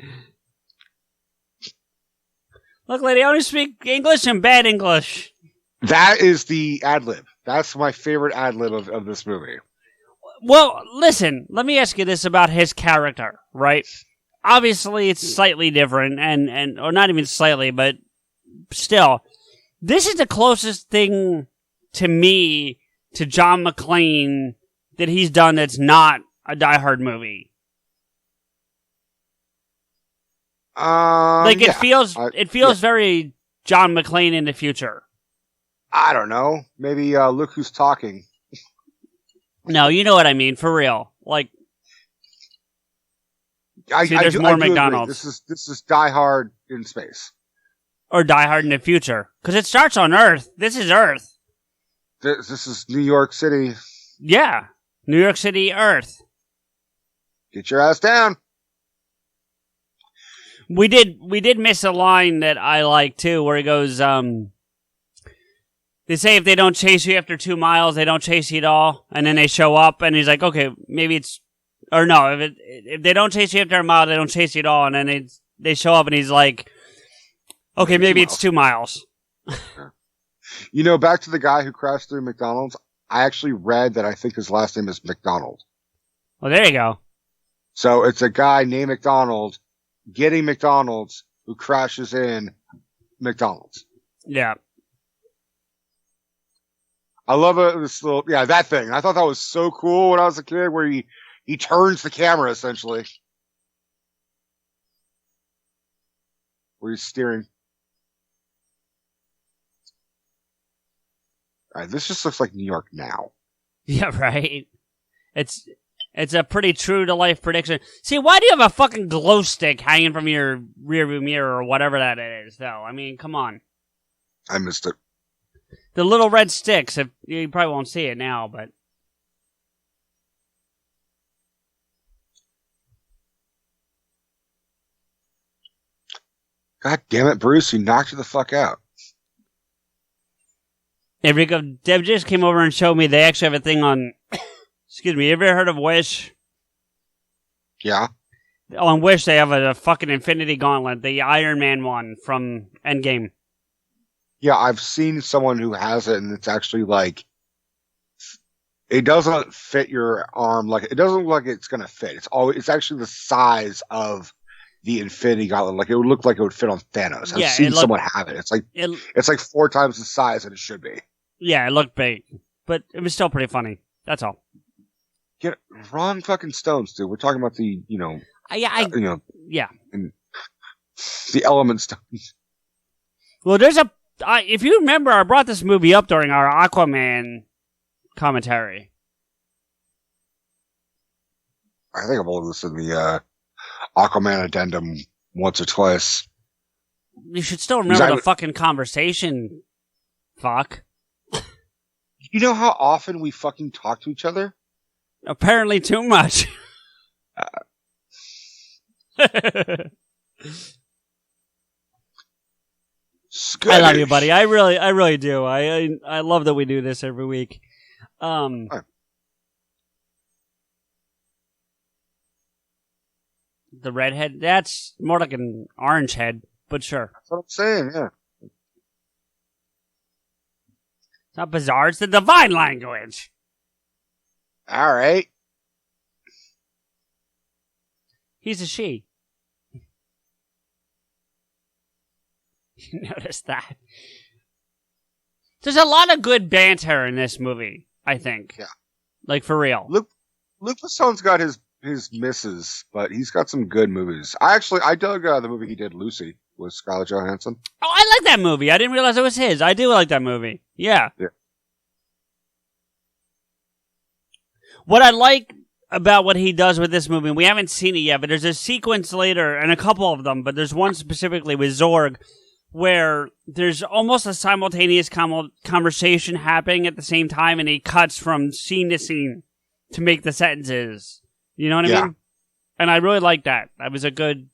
Look, lady, I only speak English and bad English. That is the ad-lib. That's my favorite ad-lib of this movie. Well, listen, let me ask you this about his character, right? Obviously, it's slightly different, and or not even slightly, but still, this is the closest thing to me to John McClane that he's done that's not a Die Hard movie. Like, it feels very John McClane in the future. I don't know. Maybe Look Who's Talking. No, you know what I mean, for real. Like, there's more McDonald's. This is Die Hard in space. Or Die Hard in the future. Because it starts on Earth. This is Earth. This is New York City. Yeah. New York City, Earth. Get your ass down. We did miss a line that I like too, where he goes, they say if they don't chase you after 2 miles, they don't chase you at all. And then they show up and he's like, okay, maybe it's, or no, if they don't chase you after a mile, they don't chase you at all. And then they show up and he's like, okay, maybe it's 2 miles. You know, back to the guy who crashed through McDonald's, I actually read that I think his last name is McDonald. Well, there you go. So it's a guy named McDonald getting McDonald's who crashes in McDonald's. Yeah. I love this little, that thing. I thought that was so cool when I was a kid where he turns the camera essentially. Where he's steering. All right, this just looks like New York now. Yeah, right. It's a pretty true to life prediction. See, why do you have a fucking glow stick hanging from your rearview mirror or whatever that is, though? I mean, come on. I missed it. The little red sticks. You probably won't see it now, but God damn it, Bruce! You knocked her the fuck out. Hey, Rico, Deb just came over and showed me they actually have a thing on. Excuse me. You ever heard of Wish? Yeah. On Wish, they have a fucking Infinity Gauntlet, the Iron Man one from Endgame. Yeah, I've seen someone who has it, and it's actually like it doesn't fit your arm. Like it doesn't look like it's gonna fit. It's actually the size of the Infinity Gauntlet. Like it would look like it would fit on Thanos. I've seen someone have it. It's like 4 times the size that it should be. Yeah, it looked big, but it was still pretty funny. That's all. Get wrong fucking stones, dude. We're talking about the, Yeah. The element stones. Well, there's if you remember, I brought this movie up during our Aquaman commentary. I think I've only listened to the Aquaman addendum once or twice. You should still remember the fucking conversation. Fuck. You know how often we fucking talk to each other? Apparently too much. I love you, buddy. I really do. I love that we do this every week. The redhead, that's more like an orange head, but sure. That's what I'm saying, yeah. It's not bizarre, it's the divine language. All right. He's a she. You noticed that? There's a lot of good banter in this movie, I think. Yeah. Like, for real. Luke Besson's got his misses, but he's got some good movies. I dug the movie he did, Lucy, with Scarlett Johansson. Oh, I like that movie. I didn't realize it was his. I do like that movie. Yeah. What I like about what he does with this movie, we haven't seen it yet, but there's a sequence later, and a couple of them, but there's one specifically with Zorg, where there's almost a simultaneous conversation happening at the same time, and he cuts from scene to scene to make the sentences. You know what I mean? And I really like that. That was a good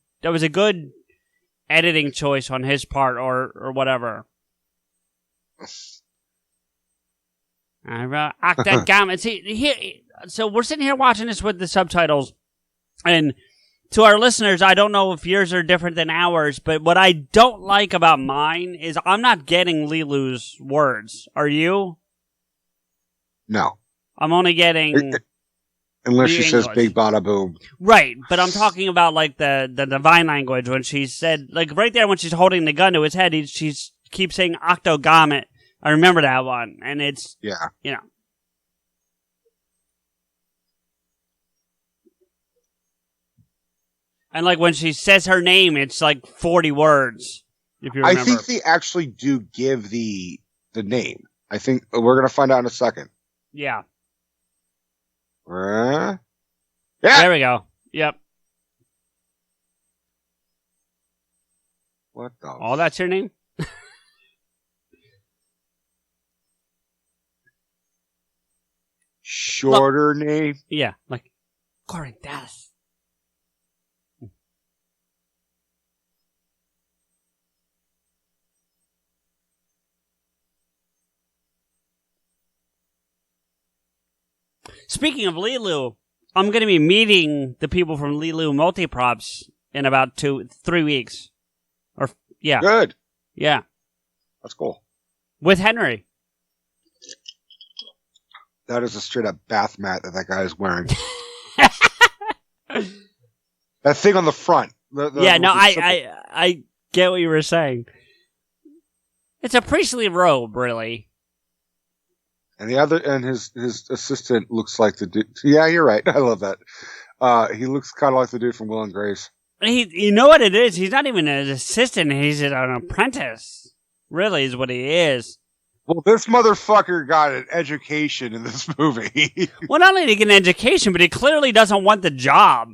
editing choice on his part, or whatever. So we're sitting here watching this with the subtitles, and to our listeners, I don't know if yours are different than ours, but what I don't like about mine is I'm not getting Lilu's words. Are you? No. I'm only getting... Unless she says big bada boom. Right, but I'm talking about like the divine language when she said, like right there when she's holding the gun to his head, she keeps saying octogammet. I remember that one, and it's, you know. And like when she says her name, it's like 40 words, if you remember. I think they actually do give the name. I think we're going to find out in a second. Yeah. Yeah. There we go. Yep. What the? Oh, that's your name? Shorter name? Yeah, like Corinthus. Speaking of Lilu, I'm going to be meeting the people from Lilu Multiprops in about 3 weeks. Yeah. Good. Yeah. That's cool. With Henry. That is a straight up bath mat that guy is wearing. That thing on the front. I get what you were saying. It's a priestly robe, really. And his assistant looks like the dude. Yeah, you're right. I love that. He looks kind of like the dude from Will and Grace. You know what it is? He's not even an assistant. He's an apprentice. Really, is what he is. Well, this motherfucker got an education in this movie. Well, not only did he get an education, but he clearly doesn't want the job.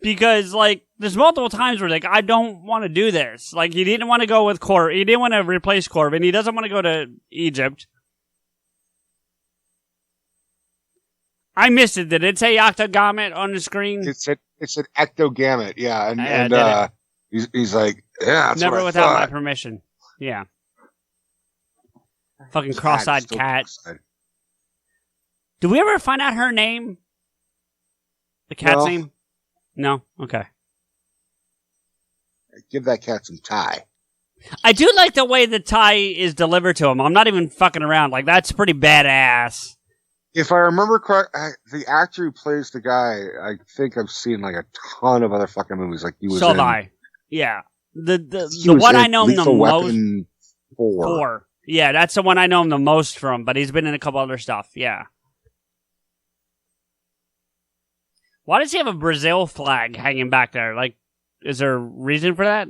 Because, like, there's multiple times where, like, I don't want to do this. Like, he didn't want to go with Corv. He didn't want to replace Corbin. He doesn't want to go to Egypt. I missed it. Did it say octogammet on the screen? It's an ectogammet, yeah. And he's like, yeah, that's never what I without thought. my permission. Yeah. Fucking cross-eyed cat. Did we ever find out her name? The cat's name? No? Okay. Give that cat some tie. I do like the way the tie is delivered to him. I'm not even fucking around. Like, that's pretty badass. If I remember correct, the actor who plays the guy, I think I've seen like a ton of other fucking movies. Like he was so in... I. Yeah. The one I know him the most... 4. Yeah, that's the one I know him the most from, but he's been in a couple other stuff. Yeah. Why does he have a Brazil flag hanging back there? Like, is there a reason for that?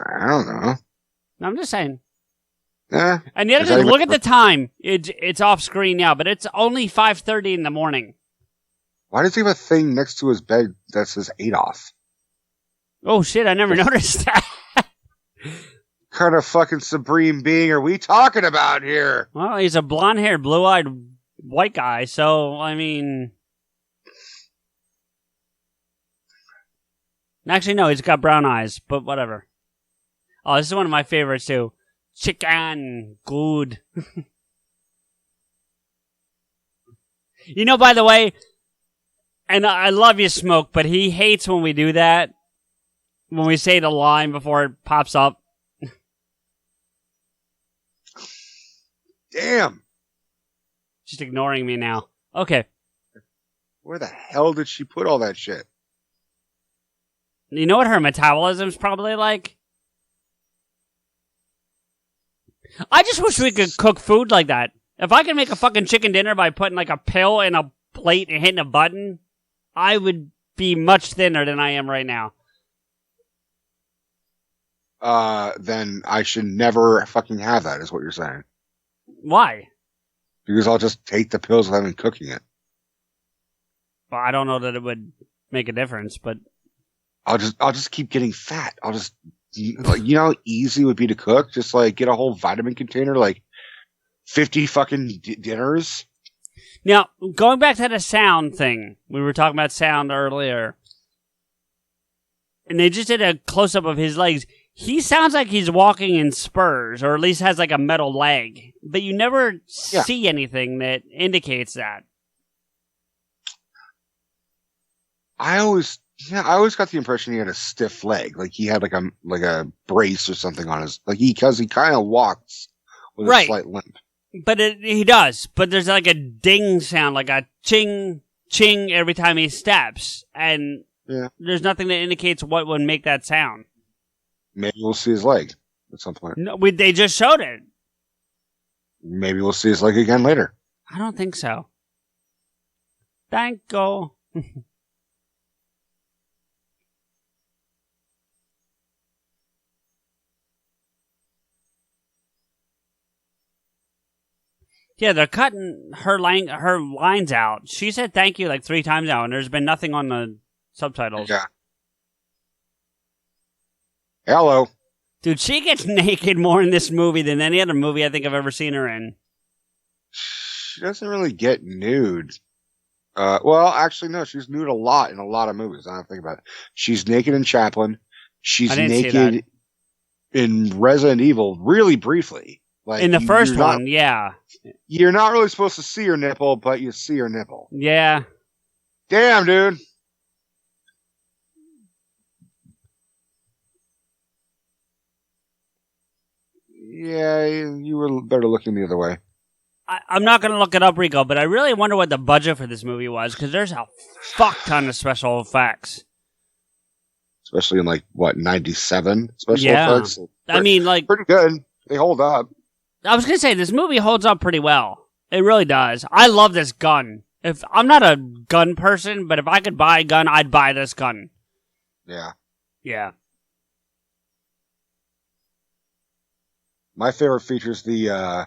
I don't know. I'm just saying. Eh, And the other thing, look at the time. It's off screen now, but it's only 5:30 in the morning. why does he have a thing next to his bed that says Adolf? Oh shit! I never noticed that. What kind of fucking supreme being are we talking about here? Well, he's a blonde-haired, blue-eyed white guy, so I mean. Actually, no, he's got brown eyes, but whatever. Oh, this is one of my favorites, too. Chicken. Good. You know, by the way, and I love you, Smoke, but he hates when we do that. When we say the line before it pops up. Damn. Just ignoring me now. Okay. Where the hell did she put all that shit? You know what her metabolism's probably like? I just wish we could cook food like that. If I could make a fucking chicken dinner by putting like a pill in a plate and hitting a button, I would be much thinner than I am right now. Then I should never fucking have that, is what you're saying. Why? Because I'll just take the pills without even cooking it. Well, I don't know that it would make a difference, but I'll just keep getting fat. I'll just, like, you know how easy it would be to cook? Just like get a whole vitamin container, like 50 fucking dinners. now going back to the sound thing, we were talking about sound earlier, and they just did a close up of his legs. He sounds like he's walking in spurs, or at least has like a metal leg, but you never see anything that indicates that. I always got the impression he had a stiff leg, like he had like a brace or something on his, like because he kind of walks with a slight limp. But he does. But there's like a ding sound, like a ching ching every time he steps, and there's nothing that indicates what would make that sound. Maybe we'll see his leg at some point. No, they just showed it. Maybe we'll see his leg again later. I don't think so. Thank you. Yeah, they're cutting her lines out. She said thank you like 3 times now, and there's been nothing on the subtitles. Yeah. Hello. Dude, she gets naked more in this movie than any other movie I think I've ever seen her in. She doesn't really get nude. Well, actually, no. She's nude a lot in a lot of movies. I don't think about it. She's naked in Chaplin. She's naked in Resident Evil, really briefly. Like in the first one, yeah. You're not really supposed to see her nipple, but you see her nipple. Yeah. Damn, dude. Yeah, you were better looking the other way. I'm not going to look it up, Rico, but I really wonder what the budget for this movie was, because there's a fuck ton of special effects. Especially in, like, what, 97 special effects? I mean, like... Pretty good. They hold up. I was going to say, this movie holds up pretty well. It really does. I love this gun. I'm not a gun person, but if I could buy a gun, I'd buy this gun. Yeah. Yeah. My favorite feature is the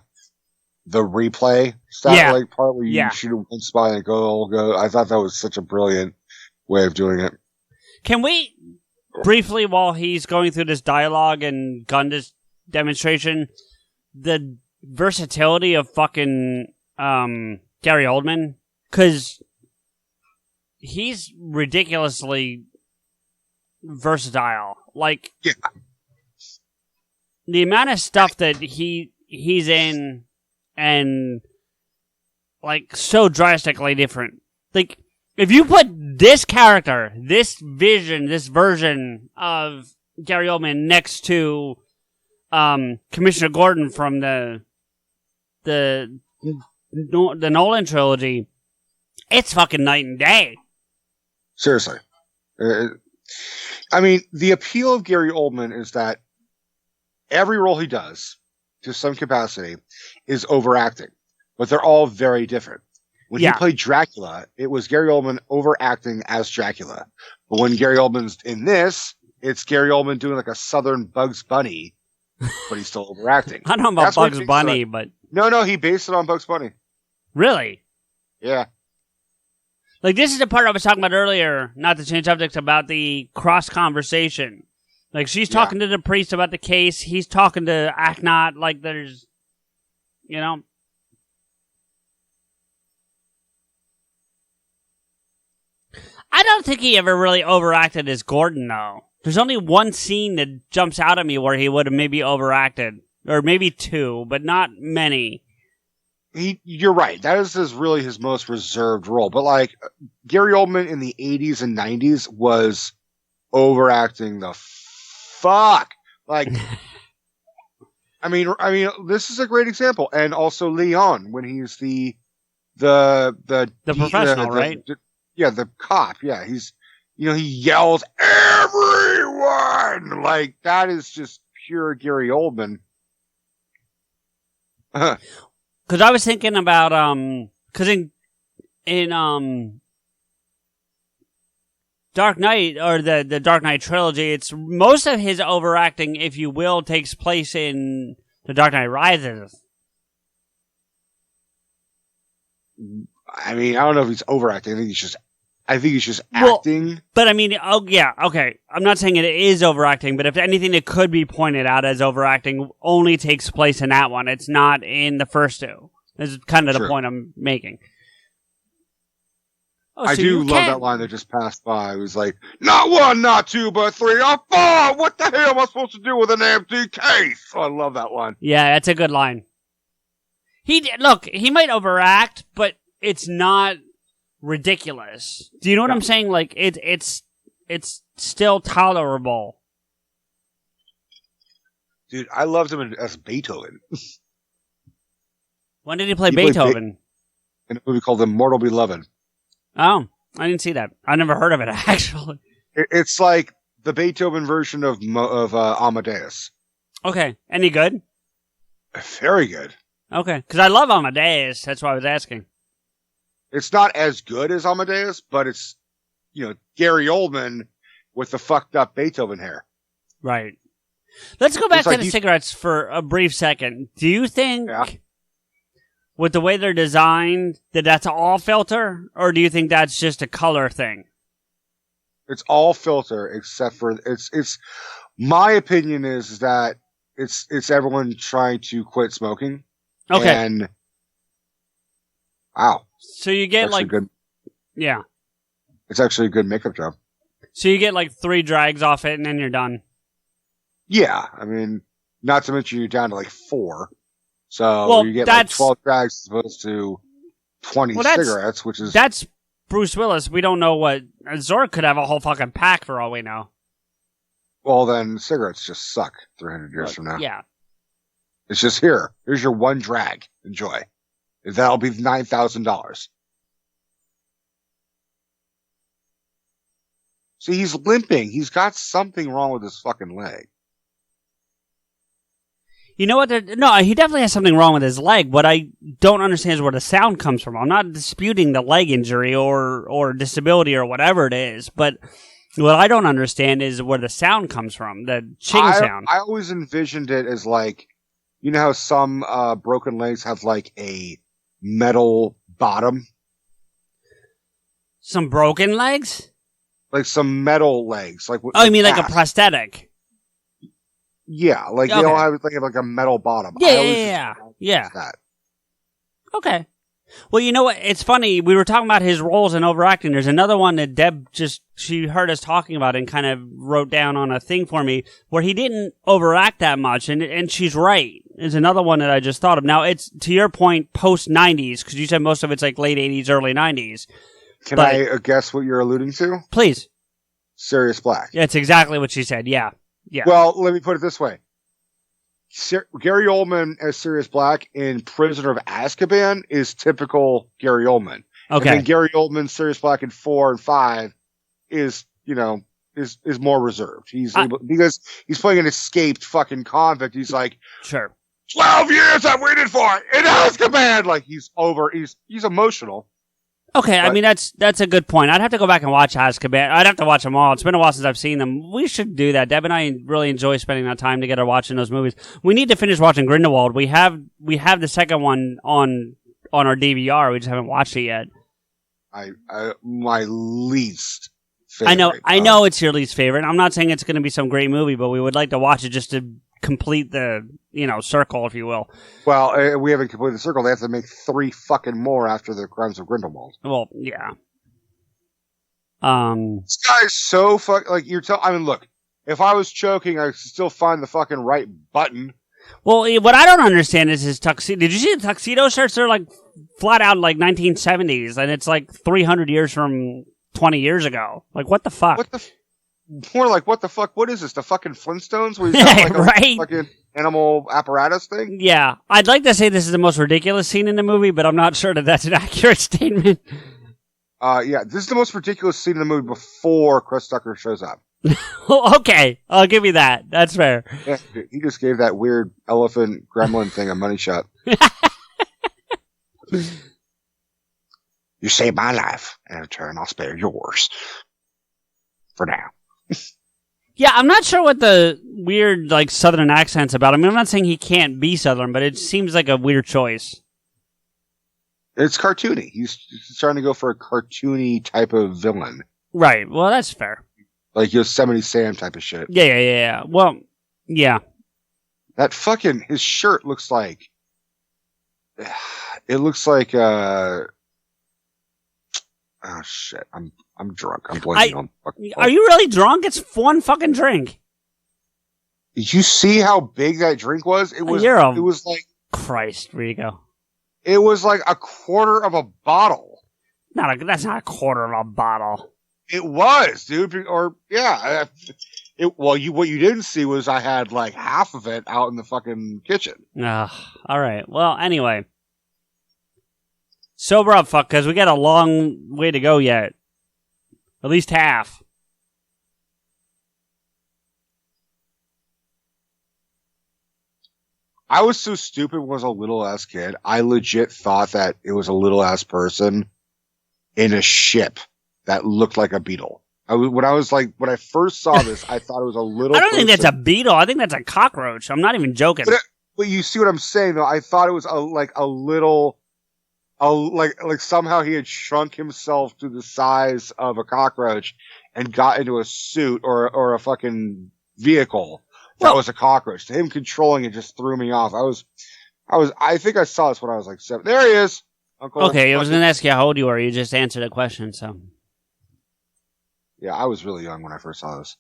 replay satellite part where you shoot one spot and go. I thought that was such a brilliant way of doing it. Can we briefly, while he's going through this dialogue and gun demonstration, the versatility of fucking Gary Oldman? Because he's ridiculously versatile. Like, the amount of stuff that he's in, and like so drastically different. Like, if you put this character, this version of Gary Oldman next to Commissioner Gordon from the Nolan trilogy, it's fucking night and day. Seriously. I mean, the appeal of Gary Oldman is that every role he does, to some capacity, is overacting. But they're all very different. When he played Dracula, it was Gary Oldman overacting as Dracula. But when Gary Oldman's in this, it's Gary Oldman doing like a Southern Bugs Bunny, but he's still overacting. I don't know about That's what Bugs he Bunny, based but no, he based it on Bugs Bunny. really? Yeah. Like, this is the part I was talking about earlier, not to change subjects, about the cross conversation. Like, she's talking to the priest about the case, he's talking to Acknott, like there's, you know. I don't think he ever really overacted as Gordon, though. There's only one scene that jumps out at me where he would have maybe overacted. Or maybe two, but not many. You're right. That is really his most reserved role. But like Gary Oldman in the 80s and 90s was overacting the fuck. Like, I mean, this is a great example. And also Leon when he's the professional, right? The cop. Yeah, he yells everyone. Like that is just pure Gary Oldman. Because I was thinking about because in Dark Knight or the Dark Knight trilogy, it's most of his overacting, if you will, takes place in The Dark Knight Rises. I mean, I don't know if he's overacting. I think he's just acting. But I mean, oh yeah, okay. I'm not saying it is overacting, but if anything that could be pointed out as overacting only takes place in that one. It's not in the first two. This is kind of the point I'm making. Oh, I do love that line that just passed by. It was like, not one, not two, but three or four. What the hell am I supposed to do with an empty case? Oh, I love that line. Yeah, that's a good line. He might overact, but it's not ridiculous. Do you know what I'm saying? Like it's still tolerable. Dude, I loved him as Beethoven. When did he play Beethoven? In a movie called Immortal Beloved. Oh, I didn't see that. I never heard of it actually. It's like the Beethoven version of Amadeus. Okay, any good? Very good. Okay, because I love Amadeus. That's why I was asking. It's not as good as Amadeus, but it's, Gary Oldman with the fucked up Beethoven hair. Right. Let's go back to the cigarettes for a brief second. Do you think, with the way they're designed, that that's all filter, or do you think that's just a color thing? It's all filter, except for it's. My opinion is that it's everyone trying to quit smoking. Okay. And wow. So you get good. Yeah. It's actually a good makeup job. So you get like 3 drags off it and then you're done. Yeah. I mean, not to mention you're down to like 4. So you get like 12 drags as opposed to 20 cigarettes, which is... That's Bruce Willis. We don't know what... Zork could have a whole fucking pack for all we know. Well, then cigarettes just suck 300 years from now. Yeah. It's just here's your one drag. Enjoy. That'll be $9,000. See, he's limping. He's got something wrong with his fucking leg. You know what? No, he definitely has something wrong with his leg. What I don't understand is where the sound comes from. I'm not disputing the leg injury or disability or whatever it is, but what I don't understand is where the sound comes from, the ching sound. I always envisioned it as like, you know how some broken legs have like a metal bottom? Some broken legs? Like some metal legs. Like you mean like a prosthetic? Yeah, like they all have like a metal bottom. Yeah. That. Okay. Well, you know what? It's funny. We were talking about his roles in overacting. There's another one that Deb she heard us talking about and kind of wrote down on a thing for me where he didn't overact that much. And she's right. There's another one that I just thought of. Now, it's, to your point, post-90s, because you said most of it's like late 80s, early 90s. Can I guess what you're alluding to? Please. Sirius Black. Yeah, it's exactly what she said. Yeah. Yeah. Well, let me put it this way. Gary Oldman as Sirius Black in Prisoner of Azkaban is typical Gary Oldman. Okay. And then Gary Oldman, Sirius Black in 4 and 5 is more reserved. Because he's playing an escaped fucking convict. He's like, sure. 12 years I've waited for in Azkaban. Like he's emotional. Okay, I But- mean that's a good point. I'd have to go back and watch Azkaban. I'd have to watch them all. It's been a while since I've seen them. We should do that. Deb and I really enjoy spending that time together watching those movies. We need to finish watching Grindelwald. We have the second one on our DVR. We just haven't watched it yet. My least favorite. I know it's your least favorite. I'm not saying it's going to be some great movie, but we would like to watch it just to complete the circle, if you will. Well, we haven't completed the circle. They have to make 3 fucking more after the Crimes of Grindelwald. Well, yeah. This guy's so I mean, look, if I was choking, I could still find the fucking right button. Well, what I don't understand is his tuxedo. Did you see the tuxedo shirts? They're like flat out like 1970s, and it's like 300 years from 20 years ago. Like, what the fuck? More like, what the fuck? What is this? The fucking Flintstones? Where he's Yeah, got right? a fucking animal apparatus thing? Yeah, I'd like to say this is the most ridiculous scene in the movie, but I'm not sure that that's an accurate statement. Yeah, this is the most ridiculous scene in the movie before Chris Tucker shows up. Okay, I'll give you that. That's fair. Yeah, he just gave that weird elephant gremlin thing a money shot. You saved my life, and in return, I'll spare yours. For now. Yeah, I'm not sure what the weird like Southern accent's about. I mean, I'm not saying he can't be Southern, but it seems like a weird choice. It's cartoony. He's trying to go for a cartoony type of villain. Right. Well, that's fair. Like Yosemite Sam type of shit. Yeah. Well, yeah. That fucking, his shirt looks like, it looks like, oh shit, I'm drunk. I'm blanking on fucking. Are you really drunk? It's one fucking drink. Did you see how big that drink was? It was, it was like, Christ, Rigo. It was like a quarter of a bottle. That's not a quarter of a bottle. It was, dude. Or, yeah. What you didn't see was I had like half of it out in the fucking kitchen. All right. Well, anyway. Sober up, fuck, because we got a long way to go yet. At least half. I was so stupid when I was a little ass kid. I legit thought that it was a little ass person in a ship that looked like a beetle. When I first saw this, I thought it was a little. I don't think that's a beetle. I think that's a cockroach. I'm not even joking. But you see what I'm saying, though? I thought it was like somehow he had shrunk himself to the size of a cockroach and got into a suit or a fucking vehicle that was a cockroach. Him controlling it just threw me off. I think I saw this when I was like 7. There he is. Uncle. Okay, I was going to ask you how old you were. You just answered a question, so. Yeah, I was really young when I first saw this.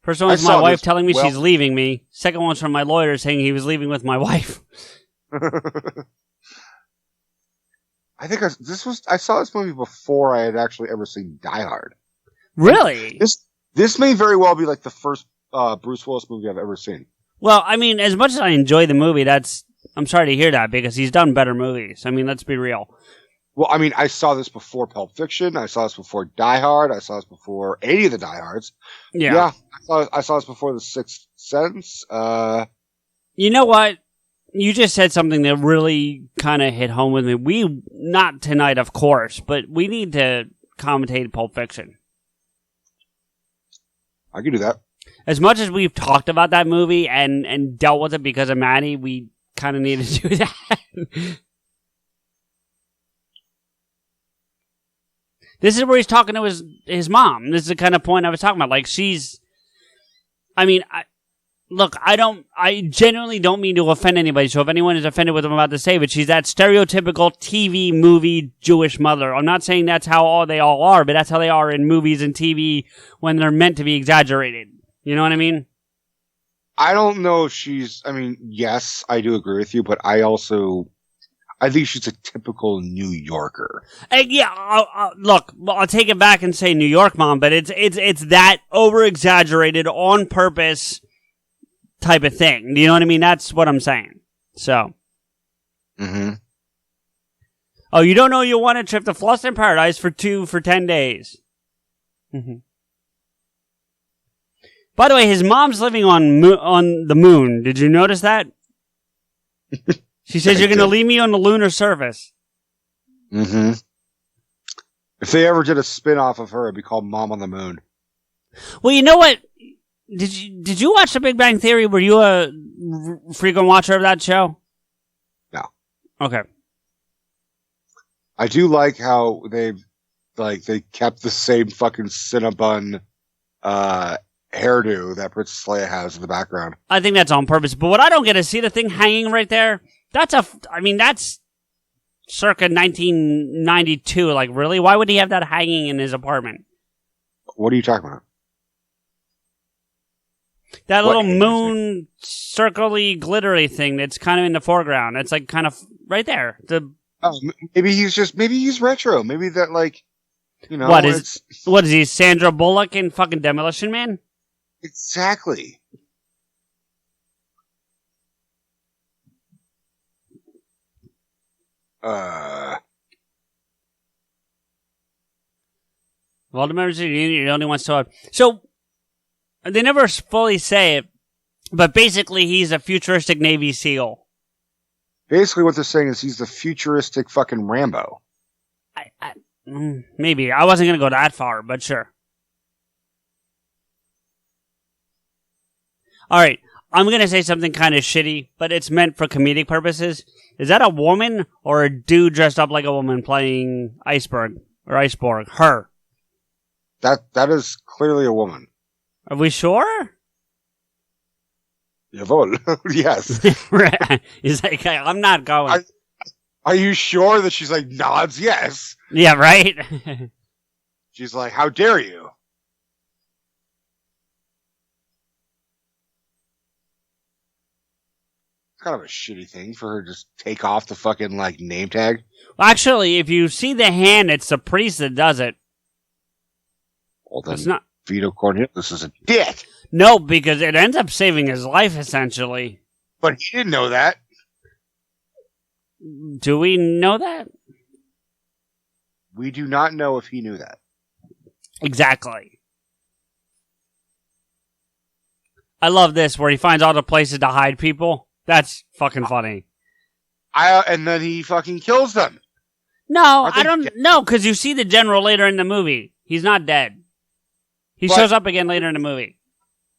First one was my wife telling me she's leaving me. Second one's from my lawyer saying he was leaving with my wife. I think I saw this movie before I had actually ever seen Die Hard. Really? This may very well be like the first Bruce Willis movie I've ever seen. Well, I mean, as much as I enjoy the movie, I'm sorry to hear that because he's done better movies. I mean, let's be real. Well, I mean, I saw this before Pulp Fiction. I saw this before Die Hard. I saw this before any of the Die Hards. Yeah. I saw this before The Sixth Sense. You know what? You just said something that really kind of hit home with me. Not tonight, of course, but we need to commentate Pulp Fiction. I can do that. As much as we've talked about that movie and dealt with it because of Maddie, we kind of need to do that. This is where he's talking to his mom. This is the kind of point I was talking about. Like, I genuinely don't mean to offend anybody, so if anyone is offended with what I'm about to say, but she's that stereotypical TV movie Jewish mother. I'm not saying that's how they all are, but that's how they are in movies and TV when they're meant to be exaggerated. You know what I mean? I don't know if yes, I do agree with you, but I think she's a typical New Yorker. Look, I'll take it back and say New York mom, but it's that over-exaggerated, on-purpose type of thing. Do you know what I mean? That's what I'm saying. So. Mm-hmm. Oh, you don't know you want a trip to Flushing Paradise for 10 days. Mm-hmm. By the way, his mom's living on the moon. Did you notice that? She says, you're going to leave me on the lunar surface. Mm-hmm. If they ever did a spin-off of her, it'd be called Mom on the Moon. Well, you know what? Did you watch The Big Bang Theory? Were you a frequent watcher of that show? No. Okay. I do like how they kept the same fucking Cinnabon hairdo that Princess Leia has in the background. I think that's on purpose. But what I don't get is, see the thing hanging right there? That's circa 1992. Like, really? Why would he have that hanging in his apartment? What are you talking about? That little moon circly glittery thing that's kind of in the foreground. It's like kind of right there. Maybe he's retro. Maybe that, like, you know. What is he, Sandra Bullock in fucking Demolition Man? Exactly. Voldemort's the only one still. So they never fully say it, but basically he's a futuristic Navy SEAL. Basically, what they're saying is he's the futuristic fucking Rambo. Maybe I wasn't gonna go that far, but sure. All right, I'm gonna say something kind of shitty, but it's meant for comedic purposes. Is that a woman or a dude dressed up like a woman playing Iceberg? Her. That is clearly a woman. Are we sure? Jawohl. Yes. He's like, I'm not going. Are you sure that she's like nods yes? Yeah, right? She's like, how dare you? It's kind of a shitty thing for her to just take off the fucking, like, name tag. Well, actually, if you see the hand, it's the priest that does it. Well, then it's not. Vito Cornelius is a dick. No, because it ends up saving his life, essentially. But he didn't know that. Do we know that? We do not know if he knew that. Exactly. I love this, where he finds all the places to hide people. That's fucking funny. And then he fucking kills them. No, I don't know, because you see the general later in the movie. He's not dead. He shows up again later in the movie.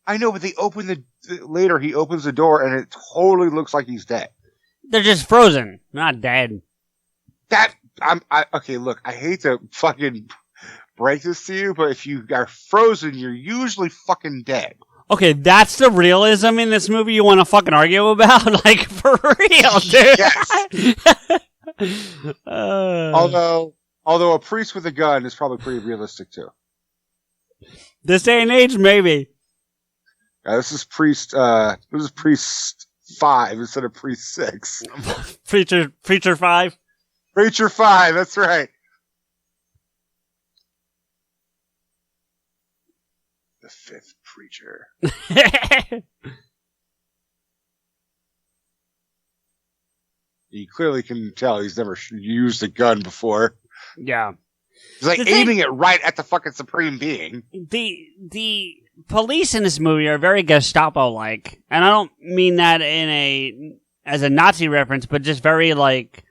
I know, but they open later he opens the door and it totally looks like he's dead. They're just frozen, not dead. Okay, look, I hate to fucking break this to you, but if you are frozen, you're usually fucking dead. Okay, that's the realism in this movie you want to fucking argue about? Like, for real, dude. Yes. Although a priest with a gun is probably pretty realistic too. This day and age, maybe. This is priest 5 instead of priest 6. Preacher 5? Preacher 5, that's right. The 5th preacher. You clearly can tell he's never used a gun before. Yeah. He's like aiming it right at the fucking supreme being. The police in this movie are very Gestapo-like. And I don't mean that as a Nazi reference, but just very, like,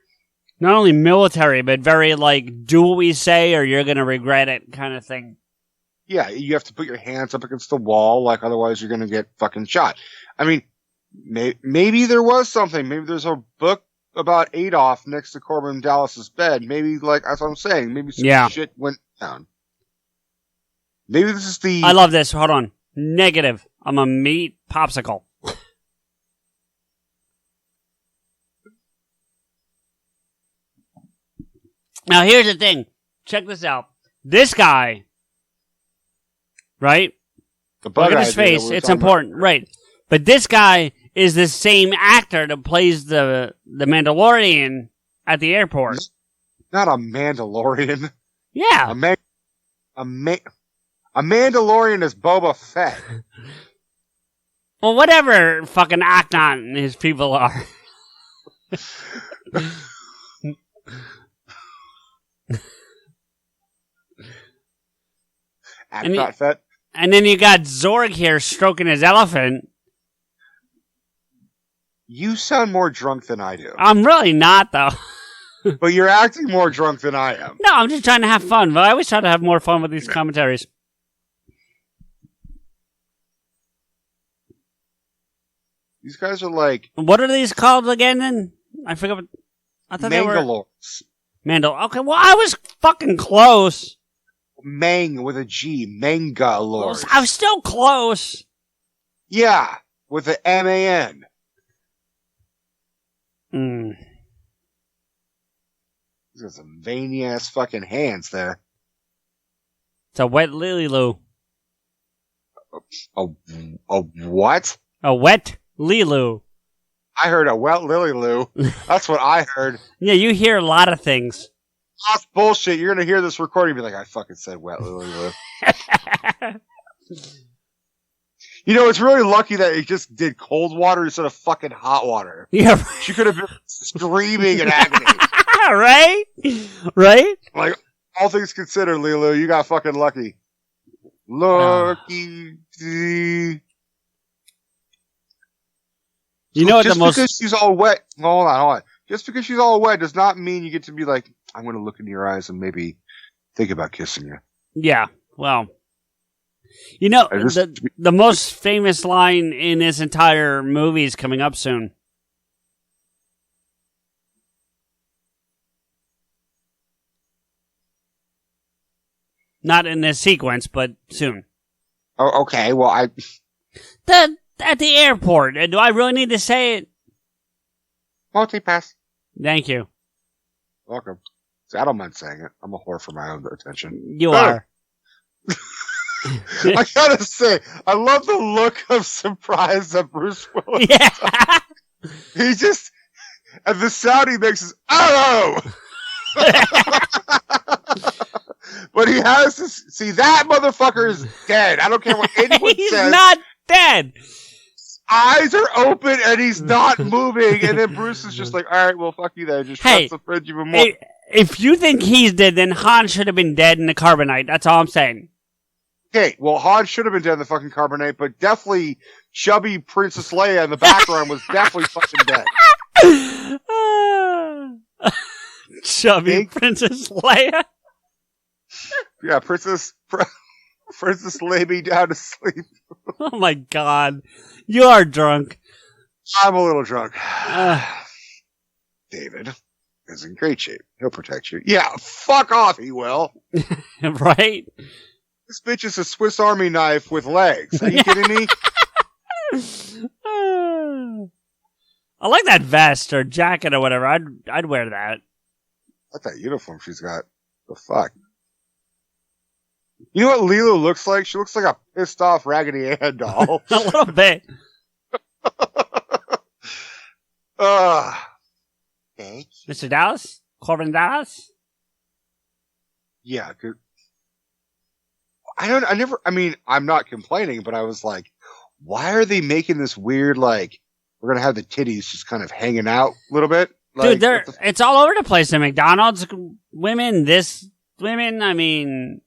not only military, but very, like, do what we say or you're gonna regret it kind of thing. Yeah, you have to put your hands up against the wall, like, otherwise you're gonna get fucking shot. I mean, maybe there was something. Maybe there's a book about Adolf next to Corbin Dallas's bed. Maybe, like, that's what I'm saying. Maybe some shit went down. Maybe this is the... I love this. Hold on. Negative. I'm a meat popsicle. Now, here's the thing. Check this out. This guy, right? Look at his face. It's important. Right. But this guy is the same actor that plays the Mandalorian at the airport. Not a Mandalorian. Yeah. A Mandalorian is Boba Fett. Well, whatever fucking Aknon his people are. Aknon Fett. And then you got Zorg here stroking his elephant. You sound more drunk than I do. I'm really not, though. But you're acting more drunk than I am. No, I'm just trying to have fun. But I always try to have more fun with these commentaries. These guys are like... What are these called again then? I forgot what... I thought they were... Mangalores. Mandal. Okay, well, I was fucking close. Mang with a G. Mangalores. I was still close. Yeah, with the M-A-N. Hmm. He's got some veiny-ass fucking hands there. It's a wet lily loo. A what? A wet Lilu. I heard a wet lily loo. That's what I heard. Yeah, you hear a lot of things. That's bullshit. You're going to hear this recording and be like, I fucking said wet lily loo. You know, it's really lucky that he just did cold water instead of fucking hot water. Yeah. She could have been screaming in agony. Right? Right? Like, all things considered, Lilu, you got fucking lucky. Lucky. You know what just the most... because she's all wet, hold on. Just because she's all wet does not mean you get to be like, I'm going to look into your eyes and maybe think about kissing you. Yeah, well... You know, the most famous line in this entire movie is coming up soon. Not in this sequence, but soon. Oh, okay. Well, At the airport. Do I really need to say it? Multi-pass. Thank you. Welcome. See, I don't mind saying it. I'm a whore for my own attention. You are. I gotta say, I love the look of surprise that Bruce Willis. Yeah. He just, and the sound he makes is, oh! But he has to see that motherfucker is dead. I don't care what anyone He's says. not dead. Eyes are open and he's not moving. And then Bruce is just like, all right, well, fuck you then. Just shuts the fridge even more. If you think he's dead, then Han should have been dead in the carbonite. That's all I'm saying. Okay, well, Han should have been dead in the fucking carbonite, but definitely chubby Princess Leia in the background was definitely fucking dead. Chubby Princess Leia? Yeah, Princess lay me down to sleep. Oh my god. You are drunk. I'm a little drunk. David is in great shape. He'll protect you. Yeah, fuck off, he will. Right? This bitch is a Swiss Army knife with legs. Are you kidding me? I like that vest or jacket or whatever. I'd wear that. What that uniform she's got. The fuck? You know what Lilo looks like? She looks like a pissed off Raggedy Ann doll. A little bit. Thank you. Mr. Dallas? Corbin Dallas? Yeah, good. I'm not complaining, but I was like, why are they making this weird, like, we're going to have the titties just kind of hanging out a little bit? Like, dude, it's all over the place in McDonald's. Women, I mean...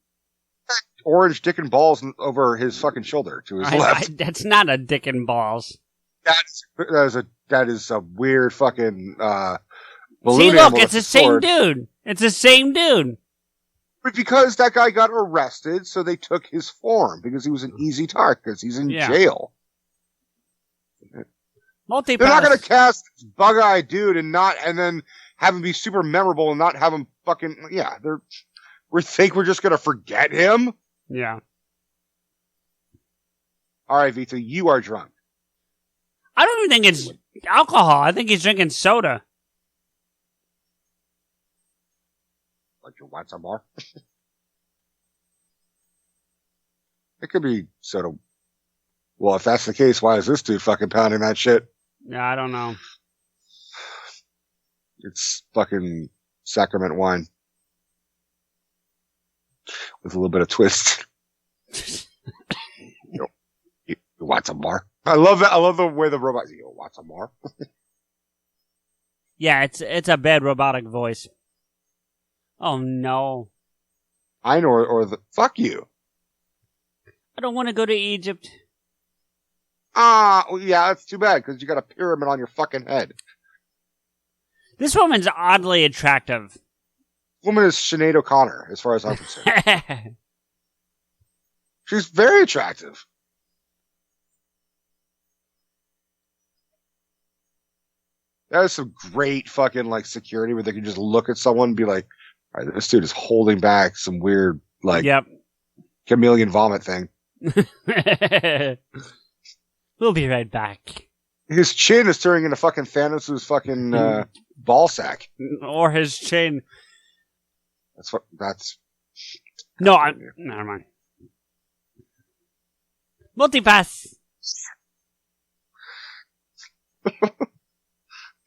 Orange dick and balls over his fucking shoulder to his left. That's not a dick and balls. That is a weird fucking, balloon. See, look, it's the same dude. It's the same dude. But because that guy got arrested, so they took his form because he was an easy target because he's in jail. They're not going to cast this bug-eyed dude and then have him be super memorable and not have him fucking we think we're just going to forget him. Yeah. All right, Vito, you are drunk. I don't even think it's alcohol. I think he's drinking soda. Like you want some more? It could be soda. Well, if that's the case, why is this dude fucking pounding that shit? Yeah, I don't know. It's fucking sacrament wine. With a little bit of twist. You want some more? I love that. I love the way the robot. You want some more? Yeah, it's a bad robotic voice. Oh no! I know, or the fuck you. I don't want to go to Egypt. Well, yeah, that's too bad because you got a pyramid on your fucking head. This woman's oddly attractive. Woman is Sinead O'Connor, as far as I'm concerned. She's very attractive. That is some great fucking like security where they can just look at someone and be like, all right, this dude is holding back some weird like chameleon vomit thing. We'll be right back. His chin is turning into fucking Thanos' fucking ball sack. Or his chin. That's. No, never mind. Multipass.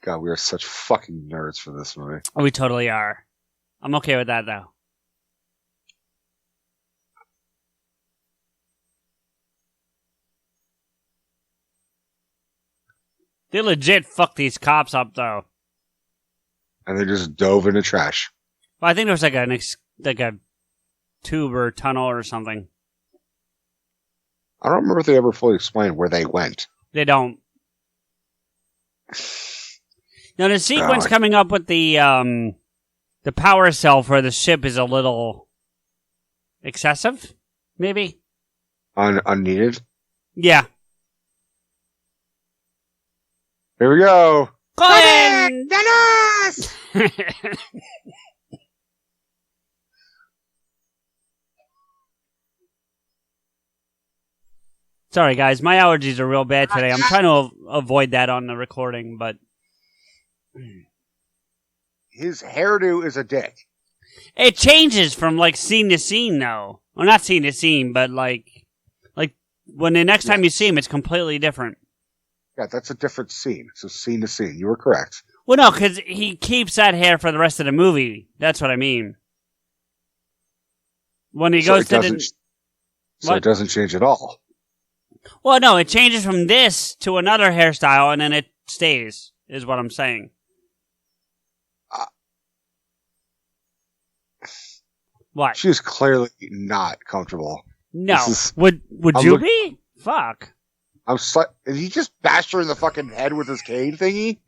God, we are such fucking nerds for this movie. Oh, we totally are. I'm okay with that, though. They legit fucked these cops up, though. And they just dove into trash. Well, I think there was like a tube or tunnel or something. I don't remember if they ever fully explained where they went. They don't. Now, the sequence coming up with the power cell for the ship is a little excessive, maybe? Unneeded? Yeah. Here we go. Colin! Dennis! Sorry, guys. My allergies are real bad today. I'm trying to avoid that on the recording, but... His hairdo is a dick. It changes from, like, scene to scene, though. Well, not scene to scene, but, like when the next time you see him, it's completely different. Yeah, that's a different scene. So scene to scene. You were correct. Well, no, because he keeps that hair for the rest of the movie. That's what I mean. When he goes to the... So it doesn't change at all. Well, no, it changes from this to another hairstyle, and then it stays, is what I'm saying. What? She's clearly not comfortable. No. Would you be? Fuck. Did he just bash her in the fucking head with his cane thingy?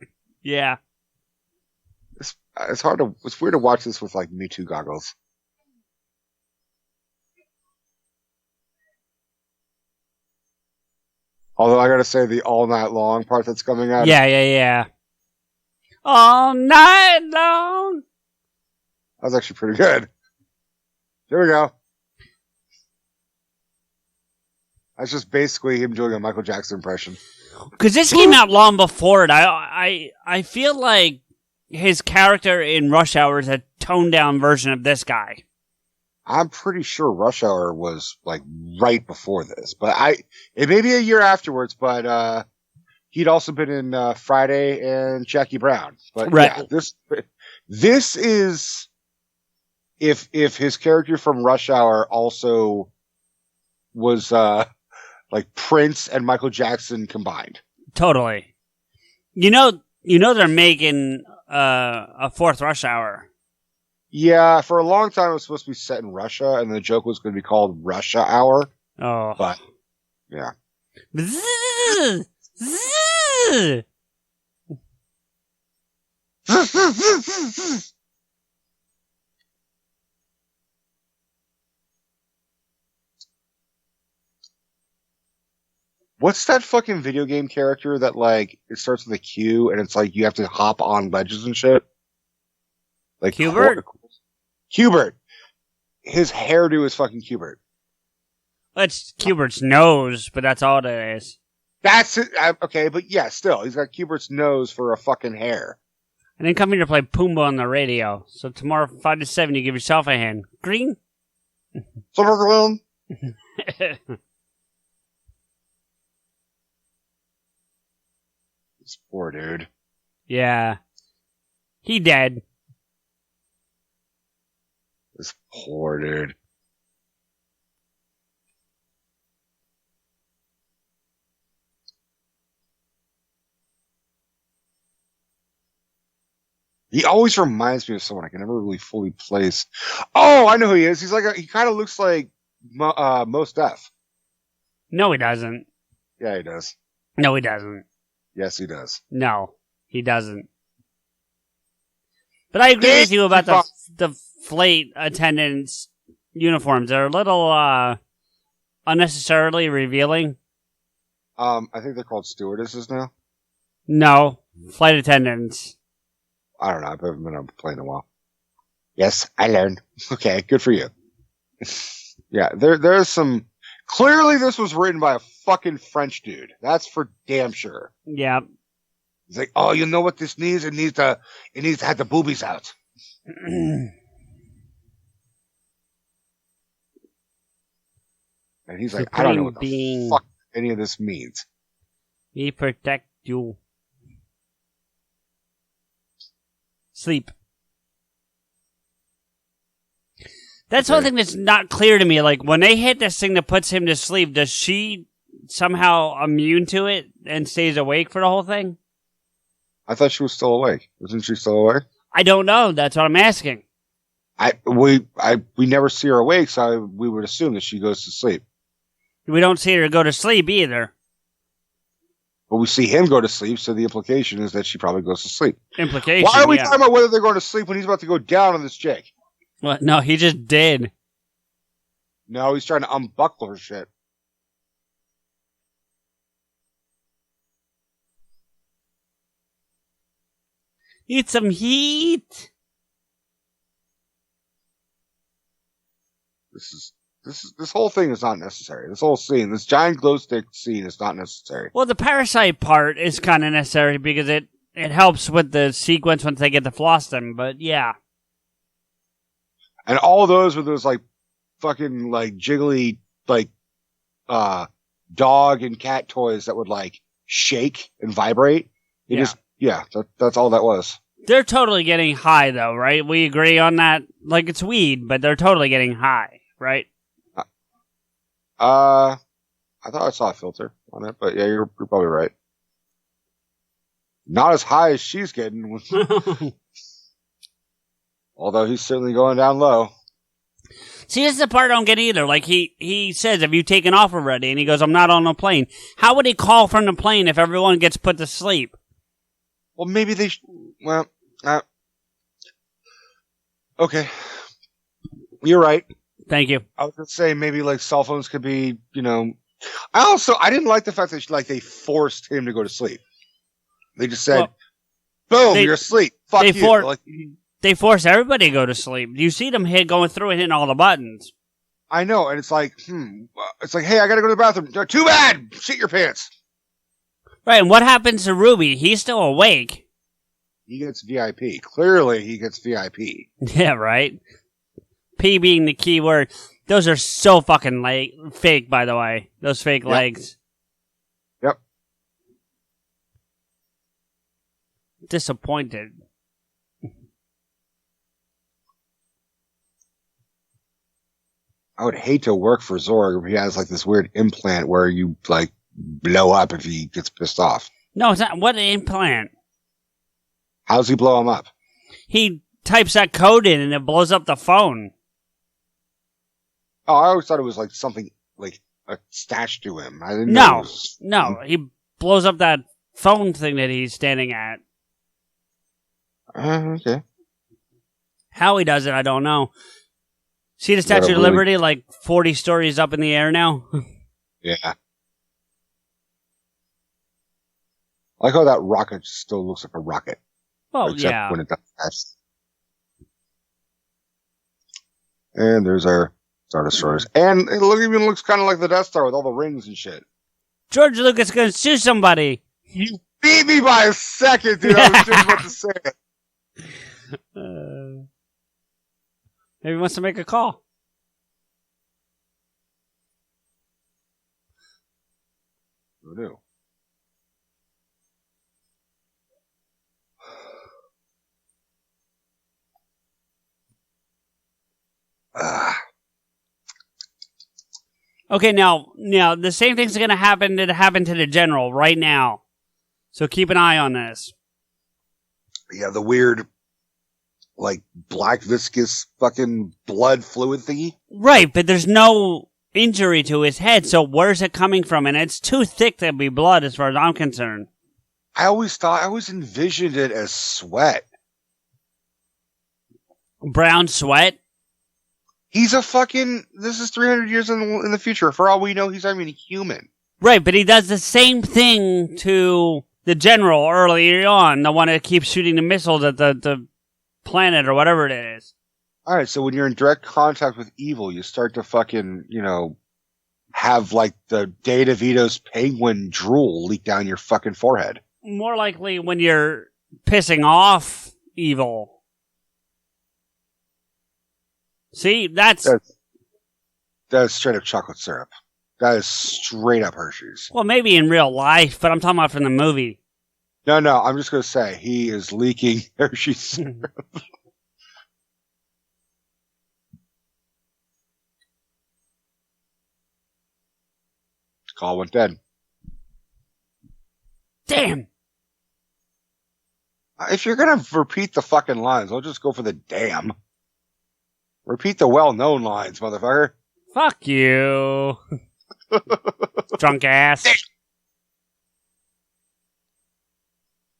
Yeah. It's weird to watch this with like Me Too goggles. Although I gotta say the all night long part that's coming out. Yeah. All night long. That was actually pretty good. There we go. That's just basically him doing a Michael Jackson impression. Because this came out long before it. I feel like his character in Rush Hour is a toned down version of this guy. I'm pretty sure Rush Hour was like right before this, but it may be a year afterwards. But he'd also been in Friday and Jackie Brown. But right. Yeah, this is if his character from Rush Hour also was like Prince and Michael Jackson combined. Totally. You know they're making a fourth Rush Hour. Yeah, for a long time it was supposed to be set in Russia, and the joke was going to be called Russia Hour. Oh. But, yeah. What's that fucking video game character that, like, it starts with a Q, and it's like you have to hop on ledges and shit? Like Qbert? Qbert. His hairdo is fucking Qbert. It's Qbert's nose, but that's all it is. That's it. Okay, but yeah, still, he's got Qbert's nose for a fucking hair. And then come here to play Pumbaa on the radio. So tomorrow, 5 to 7, you give yourself a hand. Green? Silver This poor dude. Yeah. He dead. This poor dude. He always reminds me of someone I can never really fully place. Oh, I know who he is. He's like he kind of looks like Mos Def. No, he doesn't. Yeah, he does. No, he doesn't. Yes, he does. No, he doesn't. But I agree with you about the flight attendants' uniforms. They're a little unnecessarily revealing. I think they're called stewardesses now. No, flight attendants. I don't know. I haven't been on a plane in a while. Yes, I learned. Okay, good for you. Yeah, there's some. Clearly, this was written by a fucking French dude. That's for damn sure. Yeah. He's like, oh, you know what this needs? It needs to have the boobies out. And he's like, I don't know what the fuck any of this means. We protect you. Sleep. That's one thing that's not clear to me. Like, when they hit this thing that puts him to sleep, does she somehow immune to it and stays awake for the whole thing? I thought she was still awake. Wasn't she still awake? I don't know. That's what I'm asking. We never see her awake, so we would assume that she goes to sleep. We don't see her go to sleep either. But we see him go to sleep, so the implication is that she probably goes to sleep. Implication, Why are we talking about whether they're going to sleep when he's about to go down on this chick? What? No, he just did. No, he's trying to unbuckle her shit. Need some heat. This whole thing is not necessary. This whole scene, this giant glow stick scene is not necessary. Well, the parasite part is kind of necessary because it helps with the sequence once they get to floss them, but yeah. And all those were those like fucking like jiggly like dog and cat toys that would like shake and vibrate. That's all that was. They're totally getting high though, right? We agree on that. Like it's weed, but they're totally getting high, right? I thought I saw a filter on it, but yeah, you're probably right. Not as high as she's getting. Although he's certainly going down low. See, this is the part I don't get either. Like, he says, have you taken off already? And he goes, I'm not on a plane. How would he call from the plane if everyone gets put to sleep? Well, maybe they okay. You're right. Thank you. I was going to say maybe, like, cell phones could be, you know... I didn't like the fact that, like, they forced him to go to sleep. They just said, boom, you're asleep. Fuck you. They force everybody to go to sleep. You see them going through and hitting all the buttons. I know, and it's like, it's like, hey, I gotta go to the bathroom. Too bad! Shit your pants! Right, and what happens to Ruby? He's still awake. He gets VIP. Clearly, he gets VIP. Yeah, right? P being the key word. Those are so fucking fake, by the way. Those fake legs. Yep. Disappointed. I would hate to work for Zorg if he has like this weird implant where you like blow up if he gets pissed off. No, it's not. What implant? How does he blow him up? He types that code in and it blows up the phone. Oh, I always thought it was like something like attached to him. I didn't know. No, he blows up that phone thing that he's standing at. Okay. How he does it, I don't know. See the Statue of Liberty, like 40 stories up in the air now? Yeah. I like how that rocket still looks like a rocket. Oh, except yeah. when it does. And there's our Star Destroyers. And it even looks kind of like the Death Star with all the rings and shit. George Lucas is going to sue somebody. You beat me by a second, dude. I was just about to say it. Maybe he wants to make a call. Who knew? Okay, now the same thing's going to happen to the general right now. So keep an eye on this. Yeah, the weird, like, black viscous fucking blood fluid thingy. Right, but there's no injury to his head, so where's it coming from? And it's too thick to be blood as far as I'm concerned. I always envisioned it as sweat. Brown sweat? He's a fucking... This is 300 years in the future. For all we know, he's not even human. Right, but he does the same thing to the general earlier on, the one that keeps shooting the missiles at the planet or whatever it is. Alright, so when you're in direct contact with evil, you start to fucking, have like the Dave DeVito's penguin drool leak down your fucking forehead. More likely when you're pissing off evil. See, that's straight up chocolate syrup. That is straight up Hershey's. well, maybe in real life, but I'm talking about from the movie. No, I'm just going to say he is leaking Hershey's syrup. Call went dead. Damn. If you're going to repeat the fucking lines, I'll just go for the damn. Repeat the well-known lines, motherfucker. Fuck you. Drunk ass.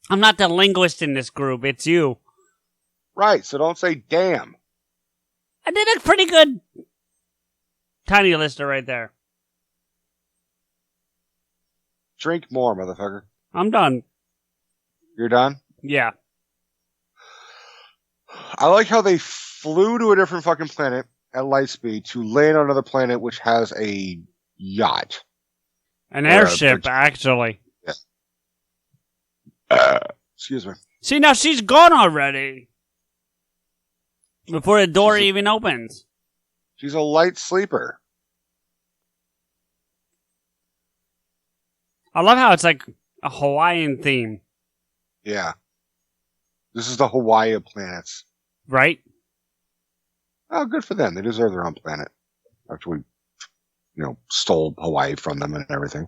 I'm not the linguist in this group, it's you. Right, so don't say damn. I did a pretty good tiny lister right there. Drink more, motherfucker. I'm done. You're done? Yeah. I like how they flew to a different fucking planet at light speed to land on another planet which has a yacht. An airship, actually. Yeah. Excuse me. See, now she's gone already. Before the door even opens. She's a light sleeper. I love how it's like a Hawaiian theme. Yeah. This is the Hawaii of planets. Right? Oh, good for them. They deserve their own planet. After we, stole Hawaii from them and everything.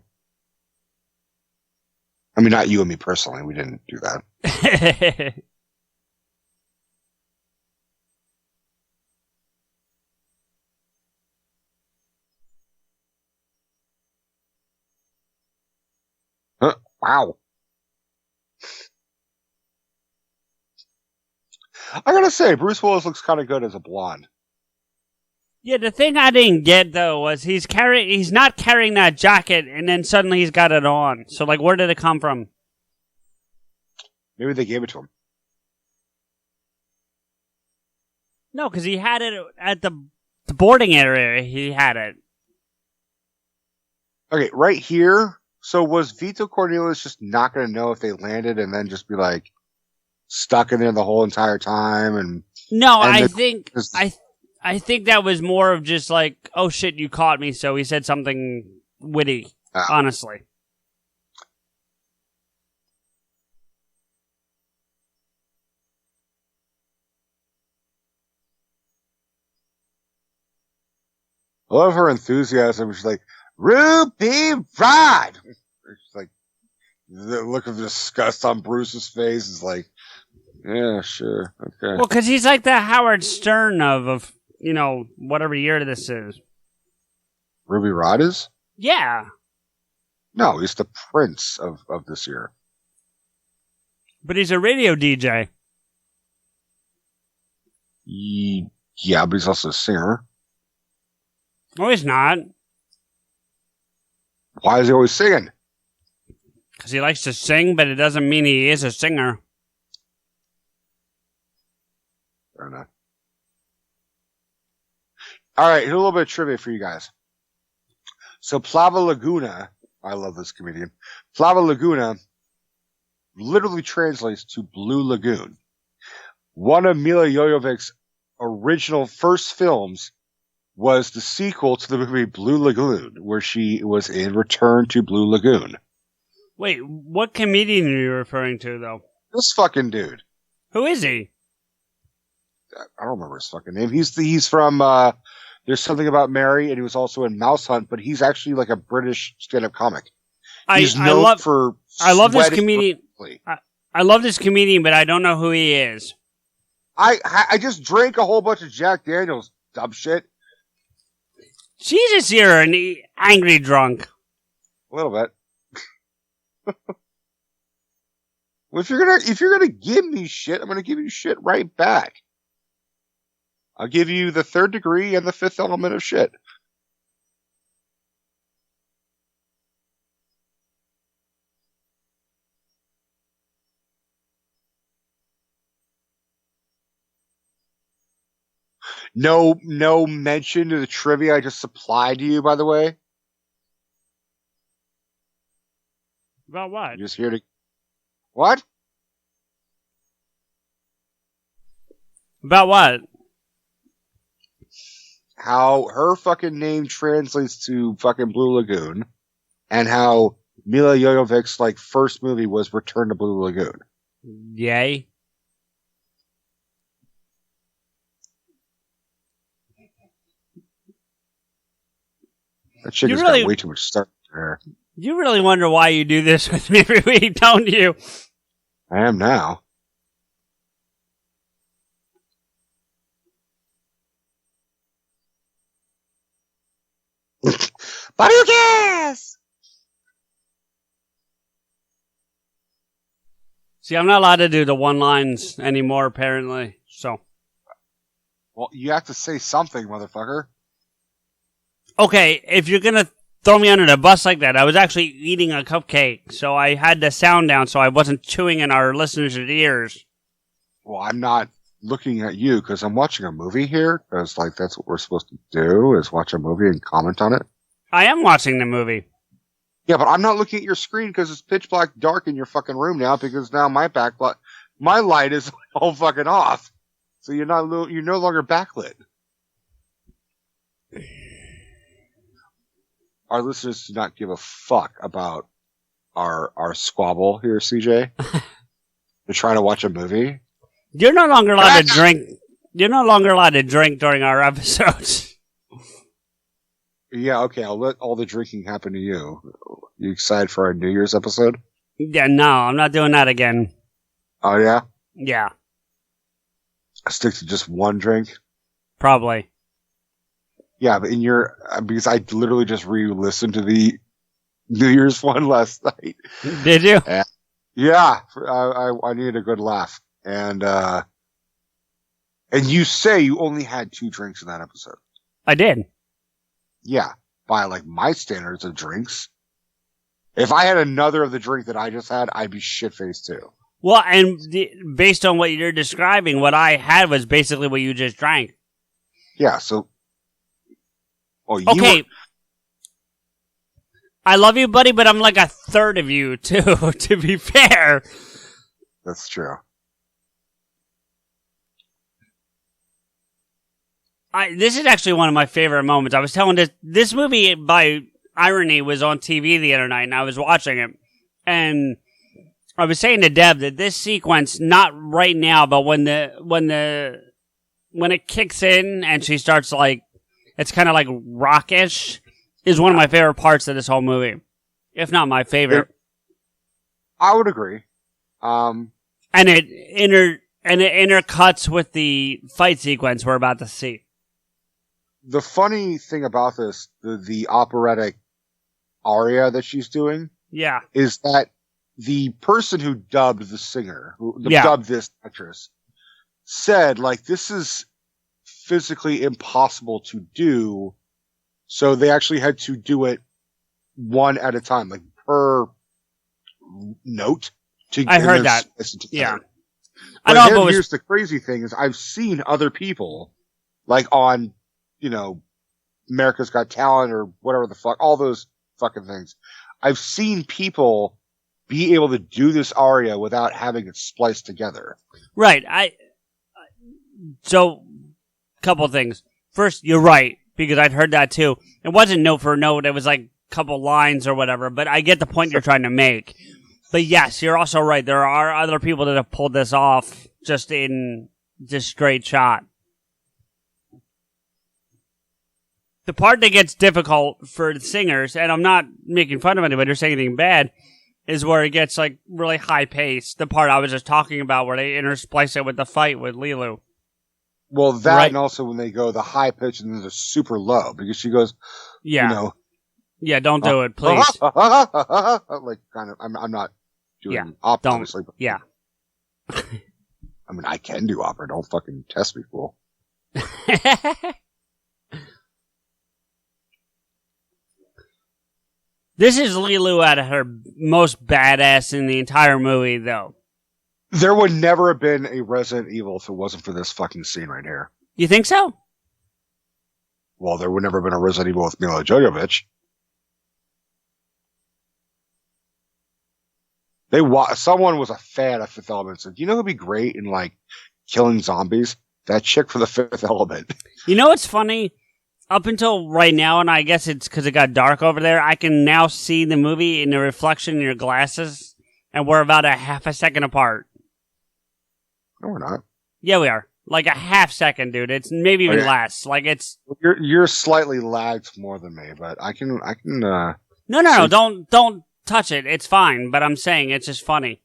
I mean, not you and me personally. We didn't do that. Huh? Wow. I gotta say, Bruce Willis looks kind of good as a blonde. Yeah, the thing I didn't get though was he's not carrying that jacket, and then suddenly he's got it on. So, like, where did it come from? Maybe they gave it to him. No, because he had it at the boarding area. He had it. Okay, right here. So was Vito Cornelius just not going to know if they landed and then just be like stuck in there the whole entire time? And I think that was more of just like, oh shit, you caught me. So he said something witty. Honestly. I love her enthusiasm. She's like, Ruby Rod! She's like, the look of disgust on Bruce's face is like, yeah, sure, okay. Well, because he's like the Howard Stern of whatever year this is. Ruby Rod is? Yeah. No, he's the prince of this year. But he's a radio DJ. Yeah, but he's also a singer. No, he's not. Why is he always singing? Because he likes to sing, but it doesn't mean he is a singer. Fair enough. All right, here's a little bit of trivia for you guys. So Plava Laguna, I love this comedian. Plava Laguna literally translates to Blue Lagoon. One of Mila Jovovic's original first films was the sequel to the movie Blue Lagoon, where she was in Return to Blue Lagoon. Wait, what comedian are you referring to, though? This fucking dude. Who is he? I don't remember his fucking name. He's from There's Something About Mary, and he was also in Mouse Hunt, but he's actually like a British stand-up comic. I love this comedian. I love this comedian, but I don't know who he is. I just drank a whole bunch of Jack Daniels, dumb shit. Jesus, you're an angry drunk. A little bit. Well, if you're gonna give me shit, I'm gonna give you shit right back. I'll give you the Third Degree and the Fifth Element of shit. No mention to the trivia I just supplied to you, by the way. About what? You're just here to... What? About what? How her fucking name translates to fucking Blue Lagoon, and how Mila Jovovich's like first movie was Return to Blue Lagoon. Yay. That chick has got way too much stuff there. You really wonder why you do this with me every week, don't you? I am now. Barukas! See, I'm not allowed to do the one lines anymore, apparently. So. Well, you have to say something, motherfucker. Okay, if you're gonna throw me under the bus like that, I was actually eating a cupcake, so I had the sound down so I wasn't chewing in our listeners' ears. Well, I'm not looking at you because I'm watching a movie here, because like that's what we're supposed to do, is watch a movie and comment on it. I am watching the movie. Yeah, but I'm not looking at your screen because it's pitch black dark in your fucking room now, because now my light is all fucking off. So you're no longer backlit. Our listeners do not give a fuck about our squabble here, CJ. They're trying to watch a movie. You're no longer allowed to drink. You're no longer allowed to drink during our episodes. Yeah, okay, I'll let all the drinking happen to you. You excited for our New Year's episode? Yeah, no, I'm not doing that again. Oh, yeah? Yeah. Stick to just one drink? Probably. Yeah, but because I literally just re-listened to the New Year's one last night. Did you? Yeah, I needed a good laugh. And you say you only had 2 drinks in that episode. I did. Yeah, by like my standards of drinks. If I had another of the drink that I just had, I'd be shit-faced too. Well, and based on what you're describing, what I had was basically what you just drank. Yeah, so... Okay. I love you, buddy, but I'm like a third of you, too, to be fair. That's true. This is actually one of my favorite moments. I was telling this movie, by irony, was on TV the other night, and I was watching it. And I was saying to Deb that this sequence, not right now, but when it kicks in and she starts like, it's kind of like rockish, is one of my favorite parts of this whole movie. If not my favorite. I would agree. And it intercuts with the fight sequence we're about to see. The funny thing about this, the operatic aria that she's doing, yeah, is that the person who dubbed the singer, dubbed this actress, said, like, this is physically impossible to do, so they actually had to do it one at a time, like per note. I heard that. Yeah. I don't know. Here's the crazy thing: is I've seen other people, like on, America's Got Talent or whatever the fuck, all those fucking things. I've seen people be able to do this aria without having it spliced together. Right. So, couple things. First, you're right, because I'd heard that too. It wasn't note for note. It was like a couple lines or whatever, but I get the point you're trying to make. But yes, you're also right. There are other people that have pulled this off just in this straight shot. The part that gets difficult for the singers, and I'm not making fun of anybody or saying anything bad, is where it gets like really high paced. The part I was just talking about where they intersplice it with the fight with Lilu. Well, that right. And also when they go the high pitch and then the super low, because she goes, yeah, don't do it, please. Like kind of, I'm not doing opera, obviously. But, yeah. I mean, I can do opera. Don't fucking test me, fool. This is Lilu at her most badass in the entire movie, though. There would never have been a Resident Evil if it wasn't for this fucking scene right here. You think so? Well, there would never have been a Resident Evil with Mila Jovovich. Someone was a fan of Fifth Element and said, you know who'd be great in, like, killing zombies? That chick for the Fifth Element. You know what's funny? Up until right now, and I guess it's because it got dark over there, I can now see the movie in the reflection in your glasses, and we're about a half a second apart. No, we're not. Yeah, we are. Like a half second, dude. It's maybe even less. Like it's... You're slightly lagged more than me, but I can. No, don't touch it. It's fine, but I'm saying it's just funny.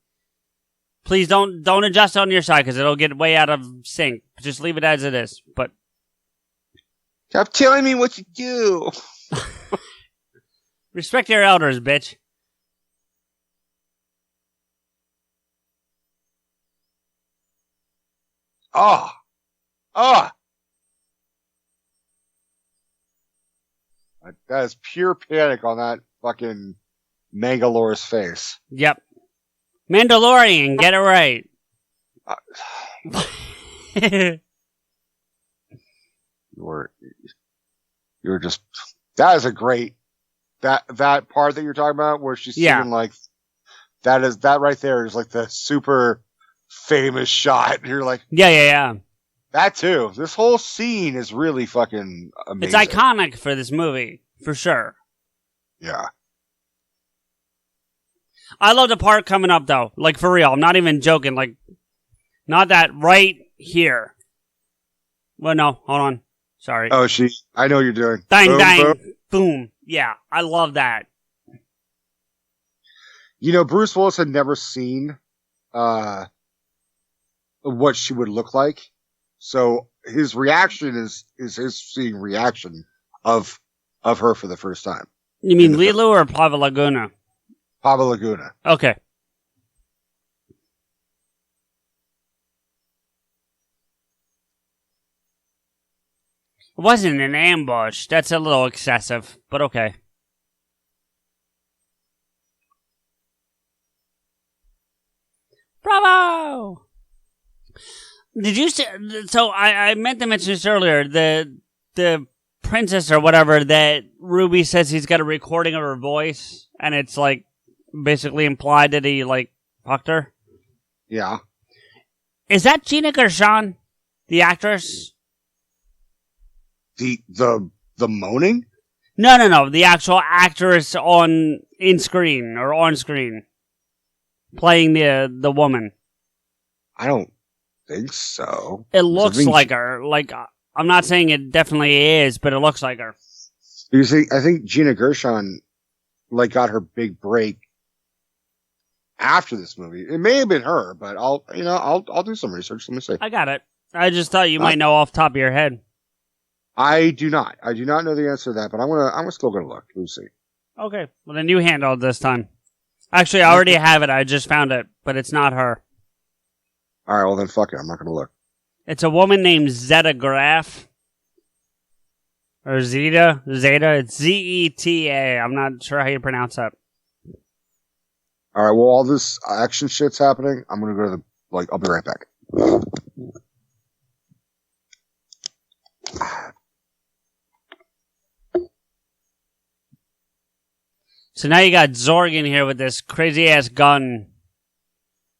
Please don't adjust on your side because it'll get way out of sync. Just leave it as it is. But stop telling me what to do. Respect your elders, bitch. That is pure panic on that fucking Mangalore's face. Yep. Mandalorian, get it right. You're just, that is a great, that part that you're talking about where she's singing like, that right there is like the super famous shot. You're like, yeah. That too. This whole scene is really fucking amazing. It's iconic for this movie, for sure. Yeah. I love the part coming up, though. Like, for real. I'm not even joking. Like, not that right here. Well, no. Hold on. Sorry. Oh, I know what you're doing. Dang, boom, dang. boom. Boom. Yeah. I love that. You know, Bruce Willis had never seen what she would look like. So his reaction is his seeing reaction of her for the first time. You mean Lilu or Pava Laguna? Pava Laguna. Okay. It wasn't an ambush. That's a little excessive, but okay. Bravo! Did you see? So I meant to mention this earlier. The princess or whatever that Ruby says he's got a recording of her voice, and it's like basically implied that he like fucked her. Yeah. Is that Gina Gershon, the actress? The moaning? No. The actual actress in screen or on screen playing the woman. I don't think so. It looks like her. Like, I'm not saying it definitely is, but it looks like her. You see, I think Gina Gershon like got her big break after this movie. It may have been her, but I'll do some research. Let me see. I got it. I just thought you might know off the top of your head. I do not. I do not know the answer to that, but I'm still gonna look. We'll see. Okay. Well, then you handle it this time. Actually, I already have it. I just found it, but it's not her. All right. Well, then fuck it. I'm not gonna look. It's a woman named Zeta Graf. Or Zeta. It's Zeta. I'm not sure how you pronounce that. All right. Well, all this action shit's happening. I'm gonna go to I'll be right back. So now you got Zorg in here with this crazy ass gun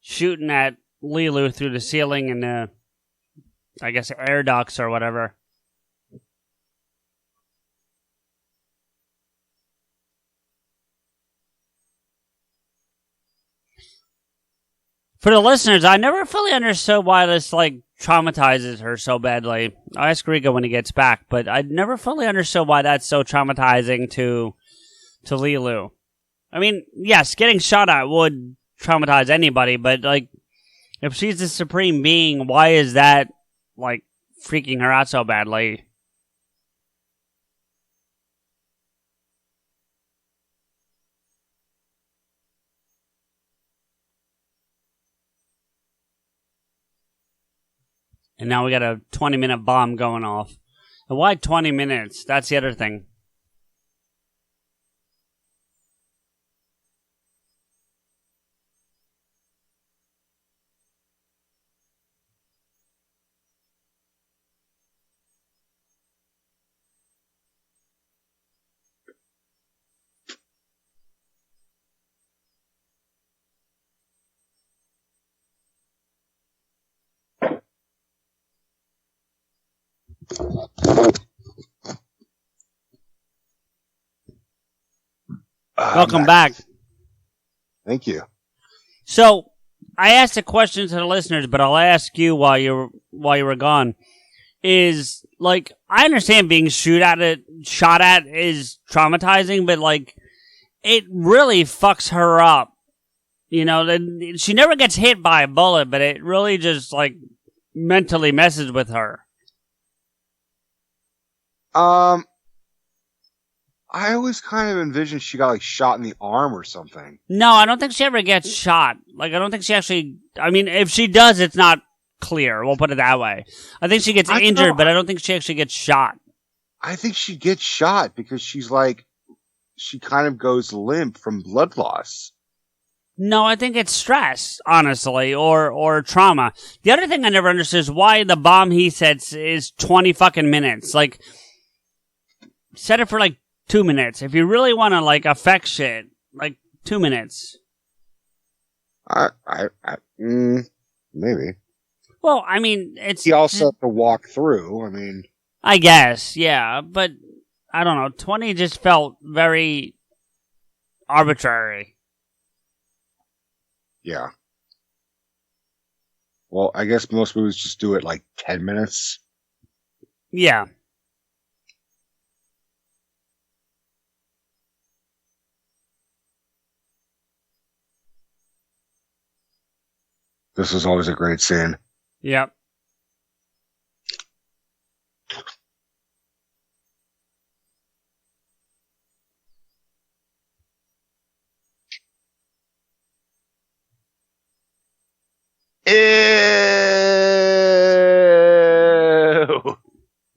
shooting at Lilu through the ceiling and the, I guess, air ducts or whatever. For the listeners, I never fully understood why this traumatizes her so badly. I'll ask Rico when he gets back, but I never fully understood why that's so traumatizing to Lilu. I mean, yes, getting shot at would traumatize anybody, but if she's the supreme being, why is that freaking her out so badly? And now we got a 20-minute bomb going off. And why 20 minutes? That's the other thing. Welcome back. Thank you. So, I asked a question to the listeners, but I'll ask you while you were gone. Is, like, I understand being shot at is traumatizing, but, like, it really fucks her up. You know, she never gets hit by a bullet, but it really just, like, mentally messes with her. I always kind of envisioned she got, like, shot in the arm or something. No, I don't think she ever gets shot. Like, I don't think she actually... I mean, if she does, it's not clear. We'll put it that way. I think she gets injured, but I don't think she actually gets shot. I think she gets shot because she's, like... She kind of goes limp from blood loss. No, I think it's stress, honestly, or trauma. The other thing I never understood is why the bomb he sets is 20 fucking minutes. Like, set it for, like, 2 minutes. If you really want to, like, affect shit, like, 2 minutes. Maybe. Well, I mean, it's... He also has to walk through, I mean... I guess, yeah, but, I don't know, 20 just felt very arbitrary. Yeah. Well, I guess most movies just do it, like, 10 minutes. Yeah. This was always a great scene. Yep. Ew.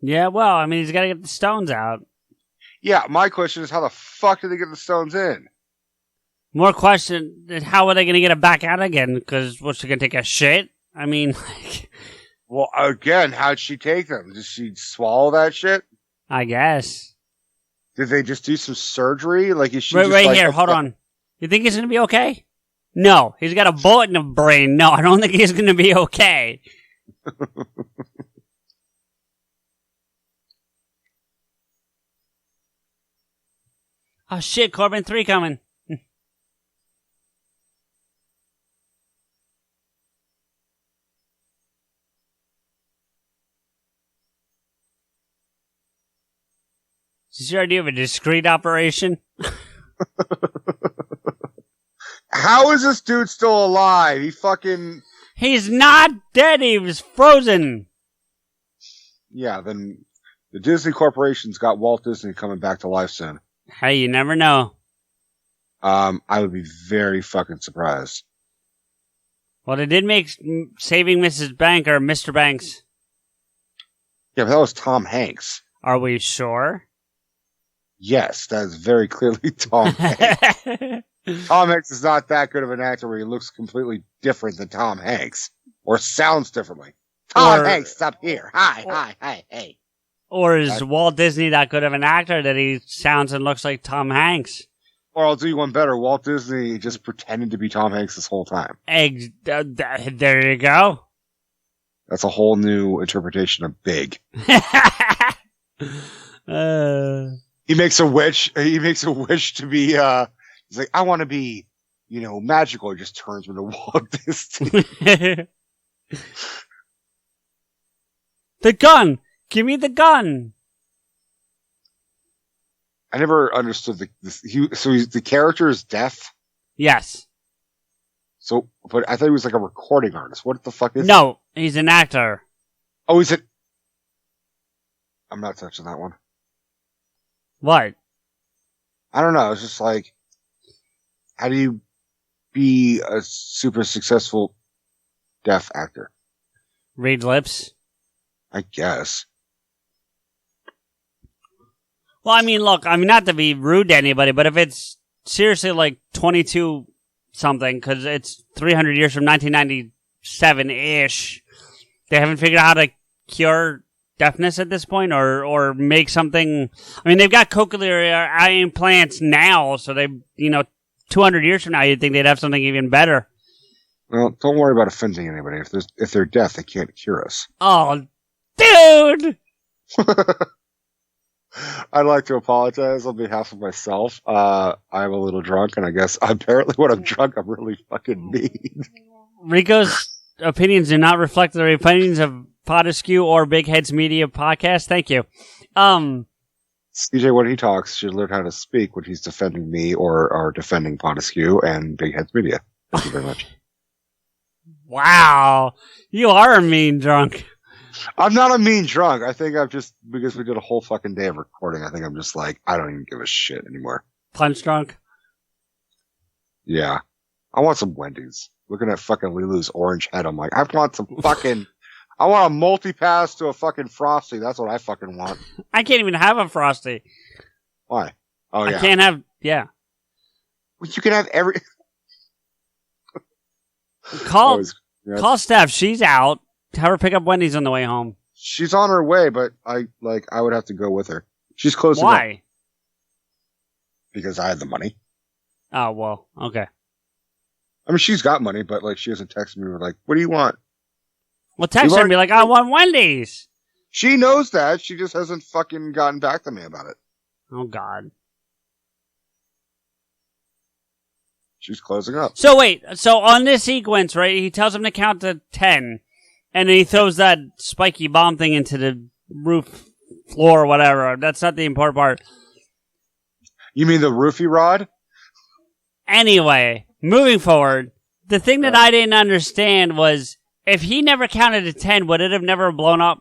Yeah, well, I mean, he's got to get the stones out. Yeah, my question is, how the fuck did they get the stones in? More question, how are they going to get it back out again? Because what's she going to take a shit? I mean, like... Well, again, how'd she take them? Did she swallow that shit? I guess. Did they just do some surgery? Like, is she Right, just right like, here, hold on. You think he's going to be okay? No, he's got a bullet in the brain. No, I don't think he's going to be okay. Oh shit, Corbin 3 coming. Is this your idea of a discreet operation? How is this dude still alive? He fucking... He's not dead, he was frozen. Yeah, then the Disney Corporation's got Walt Disney coming back to life soon. Hey, you never know. I would be very fucking surprised. Well, they did make Saving Mrs. Bank or Mr. Banks. Yeah, but that was Tom Hanks. Are we sure? Yes, that is very clearly Tom Hanks. Tom Hanks is not that good of an actor where he looks completely different than Tom Hanks. Or sounds differently. Tom Hanks is up here. Hi, hey. Or is Walt Disney that good of an actor that he sounds and looks like Tom Hanks? Or I'll do you one better. Walt Disney just pretended to be Tom Hanks this whole time. There you go. That's a whole new interpretation of Big. He makes a wish. He makes a wish to be. He's like, I want to be, magical. He just turns into Walt Disney. The gun. Give me the gun. I never understood the character is deaf. Yes. So, but I thought he was like a recording artist. What the fuck is? No, he's an actor. Oh, is it? I'm not touching that one. What? I don't know. It's just like, how do you be a super successful deaf actor? Read lips. I guess. Well, I mean, look, I mean, not to be rude to anybody, but if it's seriously like 22 something, because it's 300 years from 1997-ish, they haven't figured out how to cure deafness at this point, or make something. I mean, they've got cochlear implants now, so 200 years from now, you'd think they'd have something even better. Well, don't worry about offending anybody. If they're deaf, they can't cure us. Oh, dude! I'd like to apologize on behalf of myself. I'm a little drunk, and I guess apparently when I'm drunk, I'm really fucking mean. Rico's opinions do not reflect the opinions of PodAskew or Big Heads Media Podcast. Thank you. CJ, when he talks, should learn how to speak when he's defending me or defending PodAskew and Big Heads Media. Thank you very much. Wow. You are a mean drunk. I'm not a mean drunk. I think I've just, because we did a whole fucking day of recording, I think I'm just like, I don't even give a shit anymore. Punch drunk? Yeah. I want some Wendy's. Looking at fucking Lilu's orange head, I'm like, I want a multi-pass to a fucking Frosty. That's what I fucking want. I can't even have a Frosty. Why? Oh, yeah. I can't have, yeah. Well, you can have every... Call Steph. She's out. Have her pick up Wendy's on the way home. She's on her way, but I would have to go with her. She's close enough. Why? Because I had the money. Oh, well, okay. I mean, she's got money, but like she hasn't texted me with like, what do you want? Well, text her and be like, I want Wendy's. She knows that. She just hasn't fucking gotten back to me about it. Oh, God. She's closing up. So wait, on this sequence, right, he tells him to count to 10, and then he throws that spiky bomb thing into the roof floor or whatever. That's not the important part. You mean the roofie rod? Anyway, moving forward, the thing that I didn't understand was, if he never counted to 10, would it have never blown up?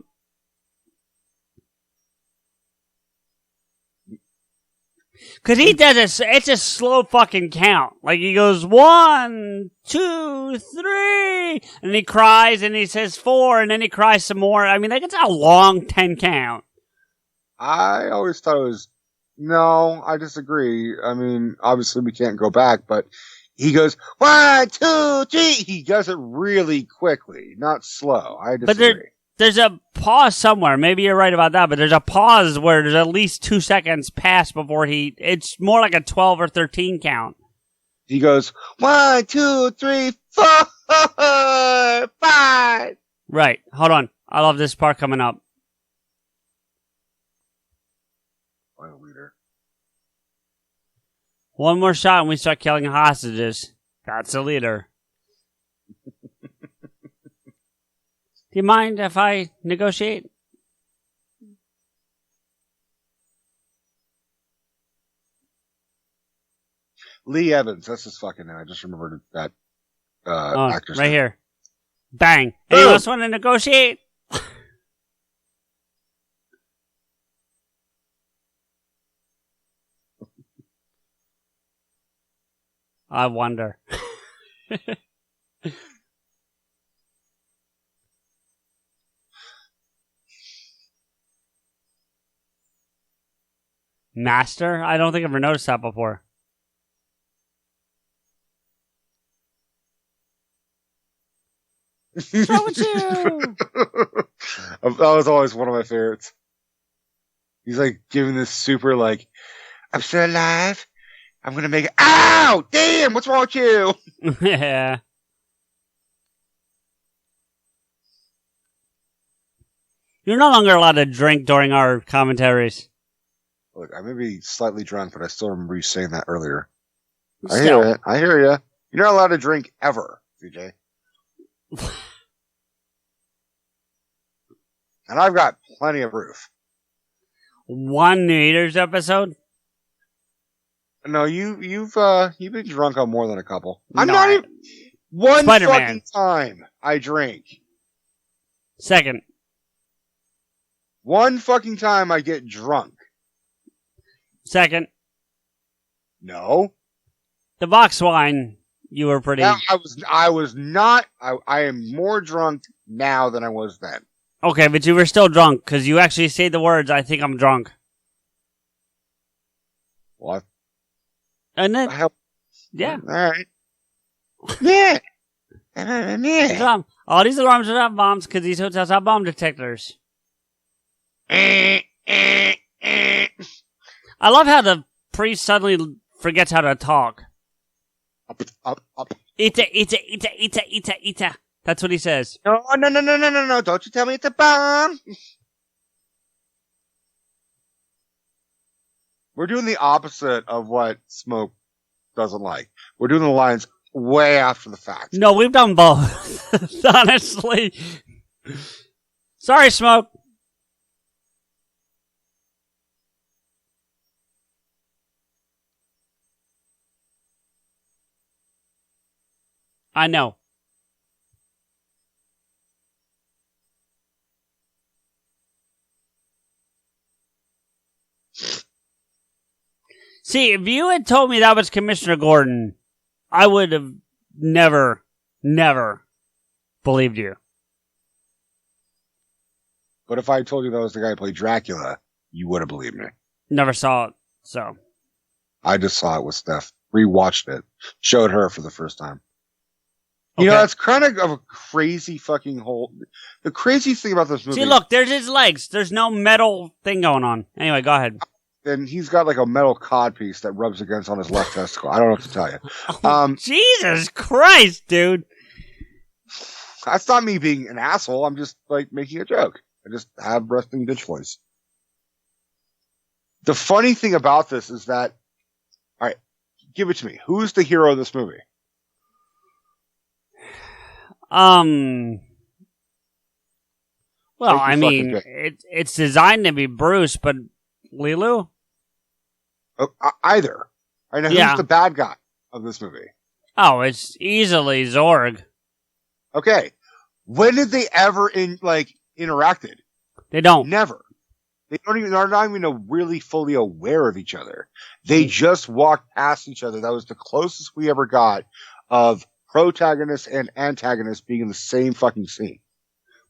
Because he does it's a slow fucking count. Like, he goes 1, 2, 3, and he cries, and he says 4, and then he cries some more. I mean, like, it's a long 10 count. I always thought it was... No, I disagree. I mean, obviously we can't go back, but he goes, 1, 2, 3. He does it really quickly, not slow. I disagree. But there's a pause somewhere. Maybe you're right about that, but there's a pause where there's at least 2 seconds pass before it's more like a 12 or 13 count. He goes, 1, 2, 3, 4, 5. Right. Hold on. I love this part coming up. One more shot and we start killing hostages. That's a leader. Do you mind if I negotiate? Lee Evans, that's his fucking name. I just remembered that actor's right name. here. Bang. Anyone else want to negotiate? I wonder. Master? I don't think I've ever noticed that before. What's wrong with you? That was always one of my favorites. He's like giving this super like, I'm still alive. I'm gonna make it. Ow! Damn! What's wrong with you? Yeah. You're no longer allowed to drink during our commentaries. Look, I may be slightly drunk, but I still remember you saying that earlier. Still. I hear you. You're not allowed to drink ever, CJ. And I've got plenty of proof. One New Year's episode? No, you've been drunk on more than a couple. I'm No, not even one Spider-Man. fucking time I drink. Second. One fucking time I get drunk. Second. No. The box wine, you were pretty... I was not. I am more drunk now than I was then. Okay, but you were still drunk because you actually say the words, I think I'm drunk. What? And then, Yeah. All right. Yeah. Yeah. All these alarms are not bombs because these hotels have bomb detectors. I love how the priest suddenly forgets how to talk. Up. Ita. That's what he says. No. Don't you tell me it's a bomb. We're doing the opposite of what Smoke doesn't like. We're doing the lines way after the fact. No, we've done both. Honestly. Sorry, Smoke. I know. See, if you had told me that was Commissioner Gordon, I would have never believed you. But if I told you that was the guy who played Dracula, you would have believed me. Never saw it, so. I just saw it with Steph. Rewatched it. Showed her for the first time. You Okay. know, that's kind of a crazy fucking whole... The crazy thing about this movie... See, look, there's his legs. There's no metal thing going on. Anyway, go ahead. And he's got like a metal codpiece that rubs against on his left testicle. I don't know what to tell you. Jesus Christ, dude. That's not me being an asshole. I'm just like making a joke. I just have resting bitch voice. The funny thing about this is that, all right, give it to me. Who's the hero of this movie? Well, Make I me mean, fucking it's designed to be Bruce, but Lilu? Either. I know Yeah. who's the bad guy of this movie. Oh, it's easily Zorg. Okay. When did they ever interacted? They don't. Never. They're not even really fully aware of each other. They just walked past each other. That was the closest we ever got of protagonist and antagonist being in the same fucking scene.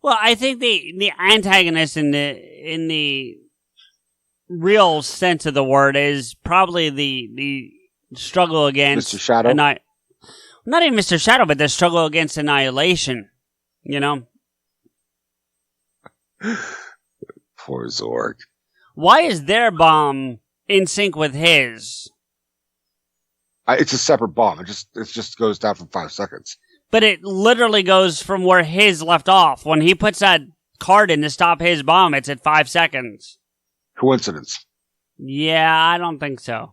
Well, I think the antagonist in the real sense of the word is probably the struggle against Mr. Shadow? not even Mr. Shadow, but the struggle against annihilation. You know? Poor Zorg. Why is their bomb in sync with his? It's a separate bomb. It just goes down for 5 seconds. But it literally goes from where his left off. When he puts that card in to stop his bomb, it's at 5 seconds. Coincidence. Yeah, I don't think so.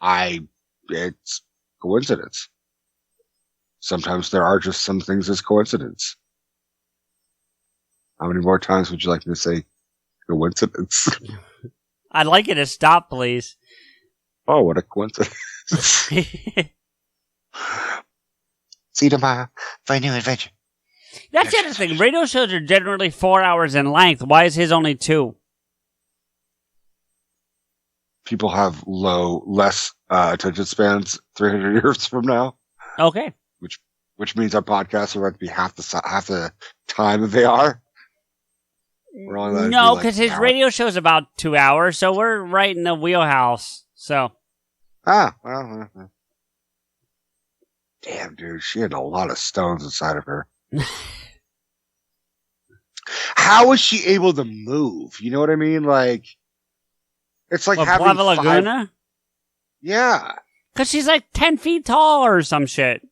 It's coincidence. Sometimes there are just some things as coincidence. How many more times would you like me to say coincidence? I'd like you to stop, please. Oh, what a coincidence. See you tomorrow for a new adventure. That's the other thing. Radio shows are generally 4 hours in length. Why is his only 2? People have less attention spans 300 years from now. Okay. Which means our podcasts are going to be half the time that they are. We're only allowed to No, do, because an his hour. radio show's about 2 hours, so we're right in the wheelhouse. So, Well. Damn, dude, she had a lot of stones inside of her. How was she able to move? You know what I mean? Like, it's like what, having Plava Laguna? Yeah. Because she's like 10 feet tall or some shit.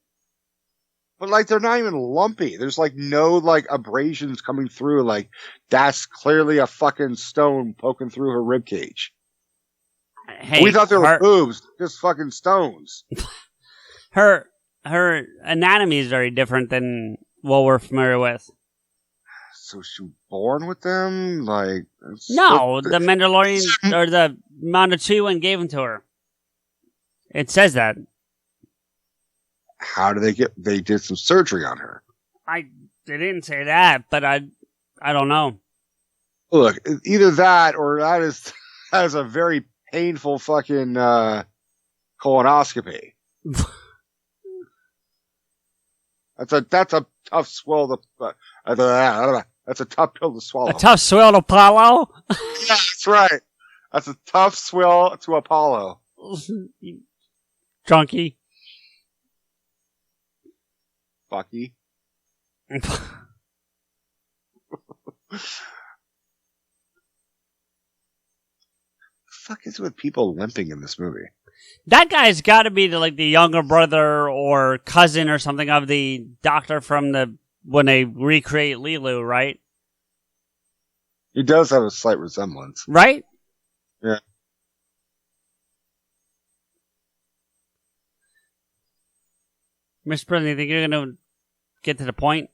But like, they're not even lumpy. There's like no like abrasions coming through. Like, that's clearly a fucking stone poking through her rib cage. Hey, We thought they were boobs, just fucking stones. her anatomy is very different than what we're familiar with. So she was born with them? Like, No, the Mandalorian or the Mandachuan gave them to her. It says that. How do they did some surgery on her? They didn't say that, but I don't know. Look, either that or that is a very painful fucking colonoscopy. That's a tough swell to That's a tough pill to swallow. A tough swill to Apollo? Yeah, that's right. That's a tough swill to Apollo. Drunky. Fucky. Fuck is with people limping in this movie? That guy's got to be the younger brother or cousin or something of the doctor from when they recreate Lilu, right? He does have a slight resemblance. Right? Yeah. Mr. President, you think you're going to get to the point?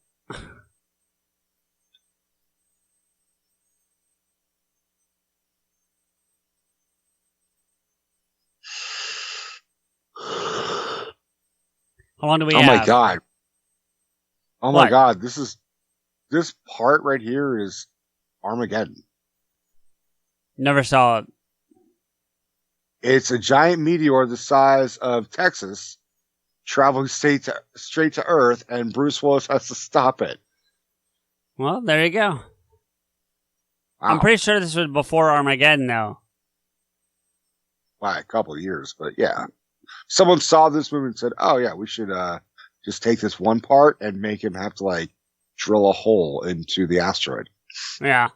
How long do we have? Oh my god. Oh What? my god. This part right here is Armageddon. Never saw it. It's a giant meteor the size of Texas traveling straight to Earth, and Bruce Willis has to stop it. Well, there you go. Wow. I'm pretty sure this was before Armageddon, though. By a couple of years, but yeah. Someone saw this movie and said, oh yeah, we should just take this one part and make him have to drill a hole into the asteroid. Yeah.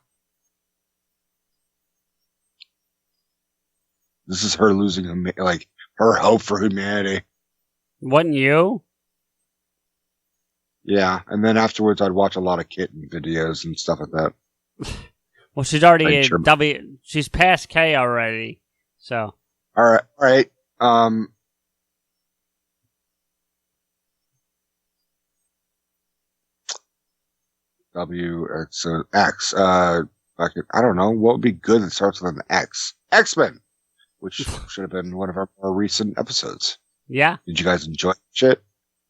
This is her losing her hope for humanity. Wasn't you? Yeah, and then afterwards I'd watch a lot of kitten videos and stuff like that. Well, she's already Like in German. W. She's past K already, so. All right. W, it's an X. I don't know. What would be good that starts with an X? X-Men, which should have been one of our more recent episodes. Yeah. Did you guys enjoy shit?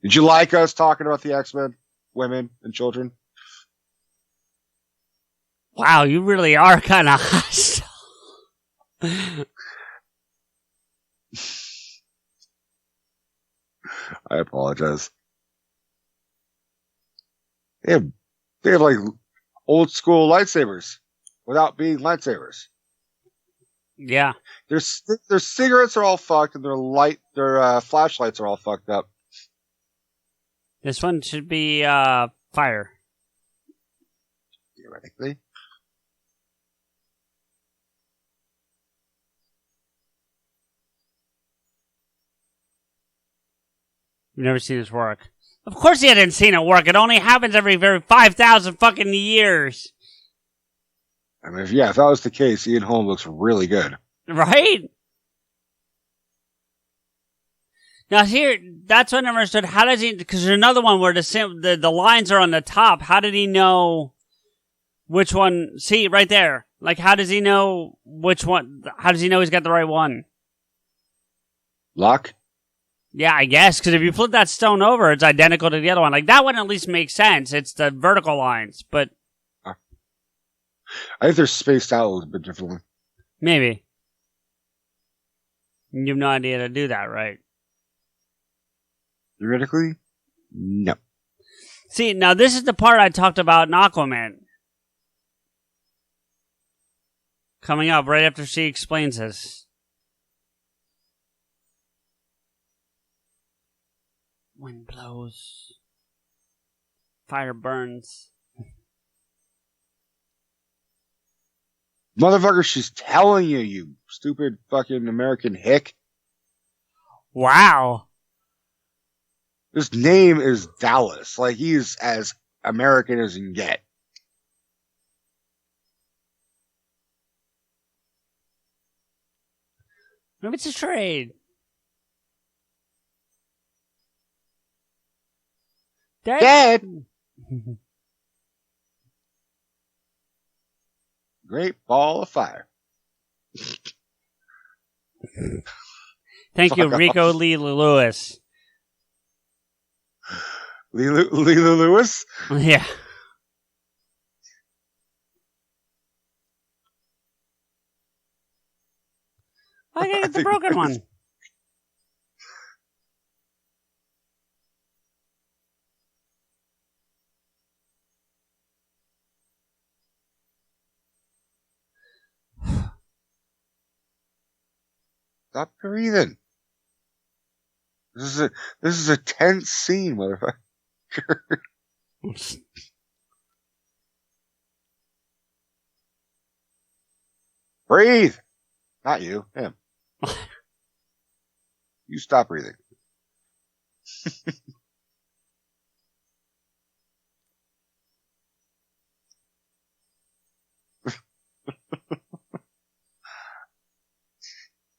Did you like us talking about the X-Men, women and children? Wow, you really are kind of hostile. I apologize. They have old school lightsabers without being lightsabers. Yeah. Their cigarettes are all fucked, and their flashlights are all fucked up. This one should be fire. Theoretically. You've never seen this work. Of course you hadn't seen it work. It only happens every 5,000 fucking years. I mean, if that was the case, Ian Holm looks really good. Right? Now here, that's what I never understood. How does he, because there's another one where the lines are on the top. How did he know which one? See, right there. How does he know which one? How does he know he's got the right one? Luck? Yeah, I guess, because if you flip that stone over, it's identical to the other one. That one at least makes sense. It's the vertical lines, but... I think they're spaced out a little bit differently. Maybe. You have no idea to do that, right? Theoretically? No. See, now this is the part I talked about in Aquaman. Coming up right after she explains this. Wind blows. Fire burns. Motherfucker, she's telling you, you stupid fucking American hick. Wow. His name is Dallas. He's as American as you can get. Maybe it's a trade. Dead! Great ball of fire. Thank you, Fuck Rico off. Lee Lewis. Lila Lewis? Yeah. I gotta get the broken one. Stop breathing. This is a tense scene, motherfucker. Breathe. Not you, him. You stop breathing.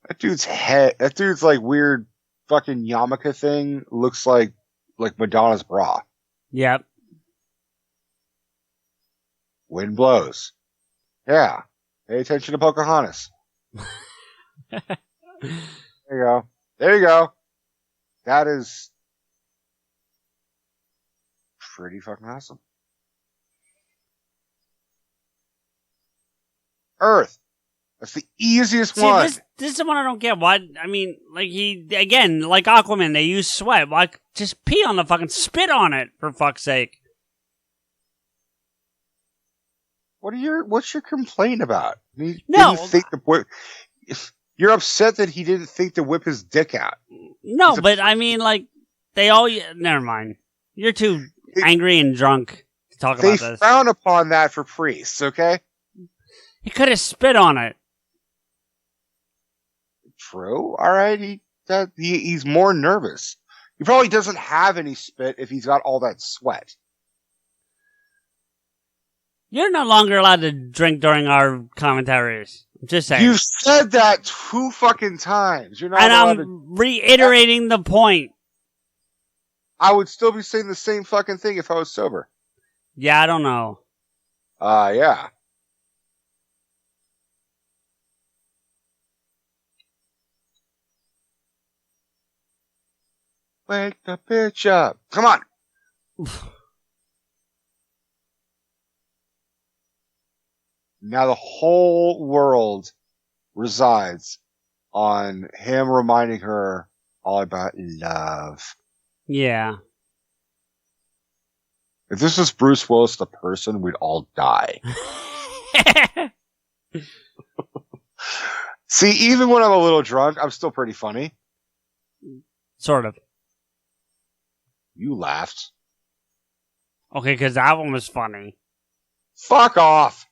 That dude's like weird fucking yarmulke thing looks like Madonna's bra. Yep. Wind blows. Yeah. Pay attention to Pocahontas. There you go. There you go. That is pretty fucking awesome. Earth. That's the easiest one. This is the one I don't get. Why? I mean, like again, like Aquaman, they use sweat. Why? Just pee on the fucking spit on it, for fuck's sake. What's your complaint about? No. You're upset that he didn't think to whip his dick out. No, but I mean, like, never mind. You're too angry and drunk to talk about this. They frown upon that for priests, okay? He could have spit on it. True. All right. He's more nervous. He probably doesn't have any spit if he's got all that sweat. You're no longer allowed to drink during our commentaries. I'm just saying. You've said that 2 fucking times. You're not and allowed I'm reiterating the point. I would still be saying the same fucking thing if I was sober. Yeah, I don't know. Yeah. Wake the bitch up. Come on. Now the whole world resides on him reminding her all about love. Yeah. If this was Bruce Willis the person, we'd all die. See, even when I'm a little drunk, I'm still pretty funny. Sort of. You laughed. Okay, because that one was funny. Fuck off.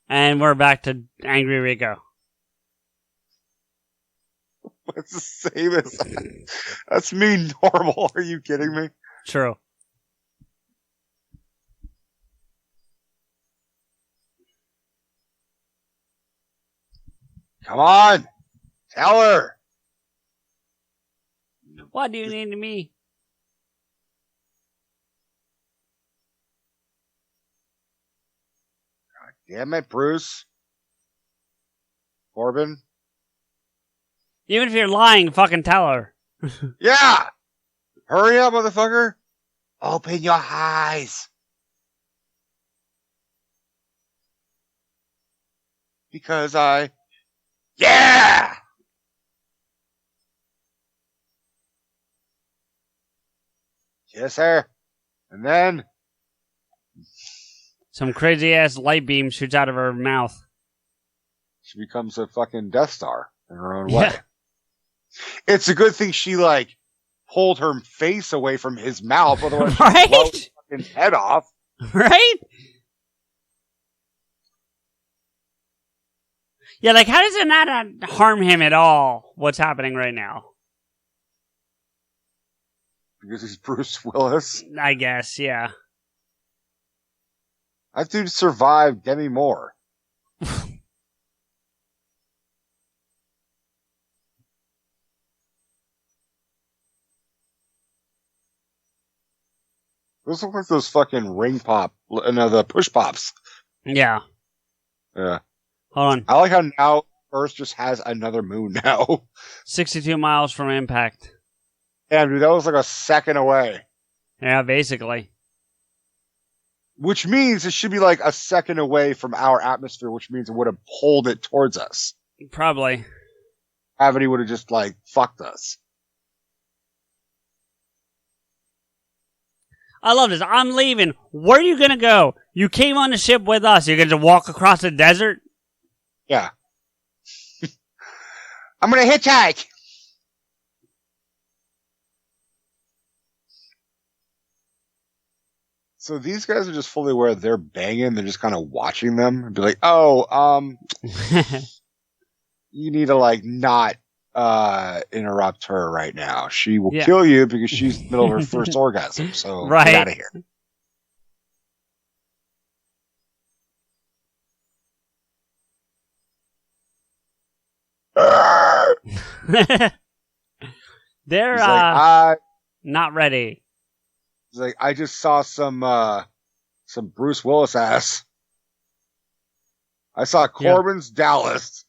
And we're back to Angry Rico. It's the same as that. That's me normal. Are you kidding me? True. Come on. Tell her. What do you need to me? Damn it, Bruce. Corbin. Even if you're lying, fucking tell her. Yeah! Hurry up, motherfucker. Open your eyes. Because yeah! Yes, sir. And then some crazy ass light beam shoots out of her mouth. She becomes a fucking Death Star in her own way. It's a good thing she pulled her face away from his mouth, otherwise right? she'd blow his fucking head off. Right? Yeah, how does it not harm him at all, what's happening right now? Because he's Bruce Willis. I guess, yeah. That dude survived Demi Moore. Those look like those fucking the push pops. Yeah. Yeah. Hold on. I like how now Earth just has another moon now. 62 miles from impact. Damn, dude, that was like a second away. Yeah, basically. Which means it should be like a second away from our atmosphere, which means it would have pulled it towards us. Probably. Gravity would have just fucked us. I love this. I'm leaving. Where are you going to go? You came on the ship with us. You're going to walk across the desert? Yeah. I'm going to hitchhike. So these guys are just fully aware they're banging. They're just kind of watching them and be like, you need to like not interrupt her right now. She will kill you because she's in the middle of her first orgasm. So get out of here. They're not ready. He's like, I just saw some Bruce Willis ass. I saw Corbin's Dallas.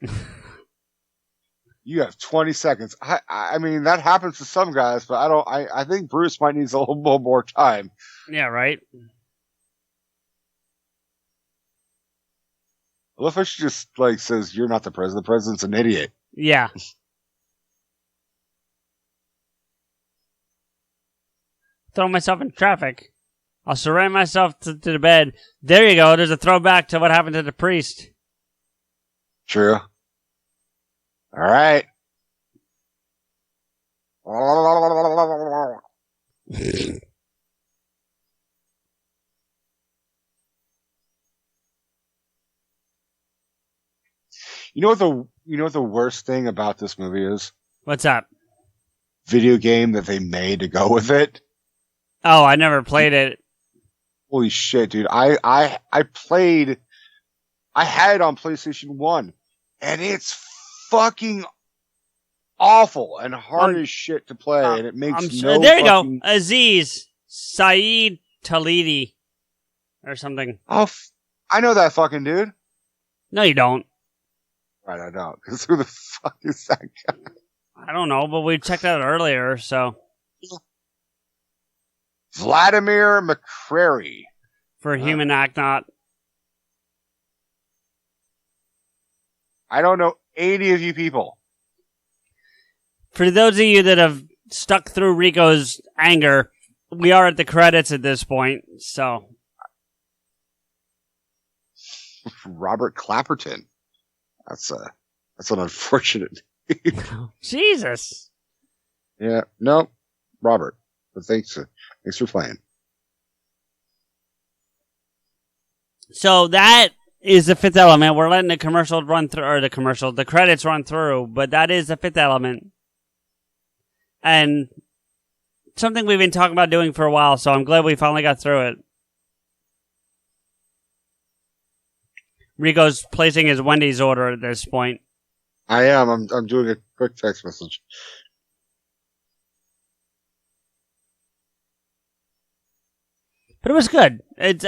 You have 20 seconds. I mean, that happens to some guys, but I think Bruce might need a little more time. Yeah, right. I love how she just like says, "You're not the president. The president's an idiot." Yeah. Throw myself in traffic. I'll surrender myself to the bed. There you go. There's a throwback to what happened to the priest. True. All right. You know what the worst thing about this movie is? What's up? Video game that they made to go with it. Oh, I never played it. Holy shit, dude. I had it on PlayStation 1, and it's fucking awful and hard as shit to play, and it makes no there you go. Aziz Saeed Talidi or something. Oh, I know that fucking dude. No, you don't. Right, I don't. Because who the fuck is that guy? I don't know, but we checked out earlier, so. Vladimir McCrary. For Human Acnaut. I don't know any of you people. For those of you that have stuck through Rico's anger, we are at the credits at this point, so. Robert Clapperton. That's an unfortunate name. Jesus. Yeah, no, Robert. But thanks for playing. So that is the Fifth Element. We're letting the commercial run through, or the credits run through, but that is the Fifth Element. And something we've been talking about doing for a while, so I'm glad we finally got through it. Rico's placing his Wendy's order at this point. I am. I'm doing a quick text message. But it was good. It's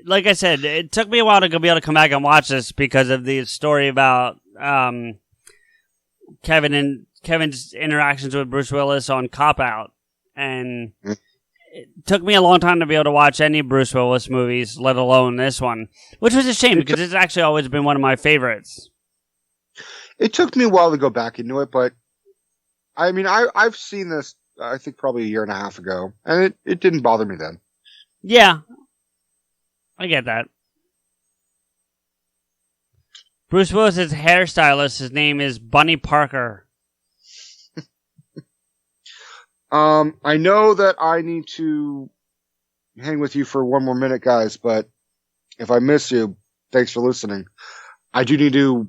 like I said, it took me a while to be able to come back and watch this because of the story about Kevin's interactions with Bruce Willis on Cop Out, and it took me a long time to be able to watch any Bruce Willis movies, let alone this one, which was a shame because it's actually always been one of my favorites. It took me a while to go back into it, but I mean, I've seen this, I think probably a year and a half ago, and it didn't bother me then. Yeah, I get that. Bruce Willis' hairstylist, his name is Bunny Parker. I know that I need to hang with you for one more minute, guys, but if I miss you, thanks for listening. I do need to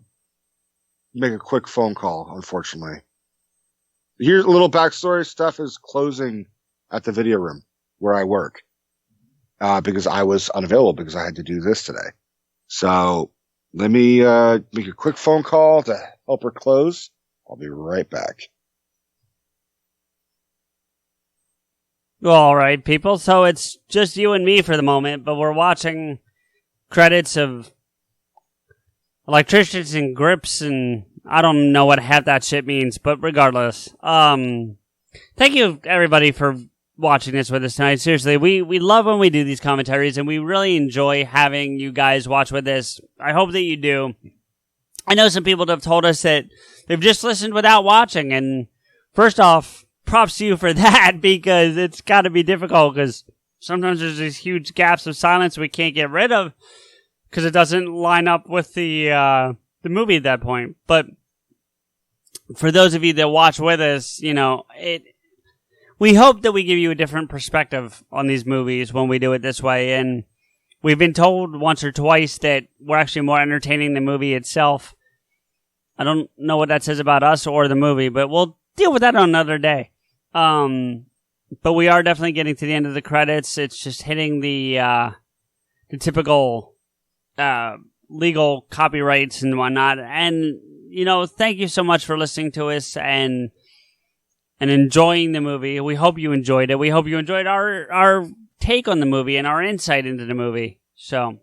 make a quick phone call, unfortunately. Here's a little backstory. Stuff is closing at the video room where I work, because I was unavailable because I had to do this today. So let me make a quick phone call to help her close. I'll be right back. All right, people. So it's just you and me for the moment, but we're watching credits of electricians and grips, and I don't know what half that shit means, but regardless. Thank you, everybody, for watching this with us tonight. Seriously, we love when we do these commentaries, and we really enjoy having you guys watch with us. I hope that you do. I know some people have told us that they've just listened without watching, and first off, props to you for that, because it's got to be difficult, because sometimes there's these huge gaps of silence we can't get rid of because it doesn't line up with the movie at that point. But for those of you that watch with us, we hope that we give you a different perspective on these movies when we do it this way. And we've been told once or twice that we're actually more entertaining than the movie itself. I don't know what that says about us or the movie, but we'll deal with that on another day. But we are definitely getting to the end of the credits. It's just hitting the typical legal copyrights and whatnot. And, thank you so much for listening to us and enjoying the movie. We hope you enjoyed it. We hope you enjoyed our take on the movie and our insight into the movie. So,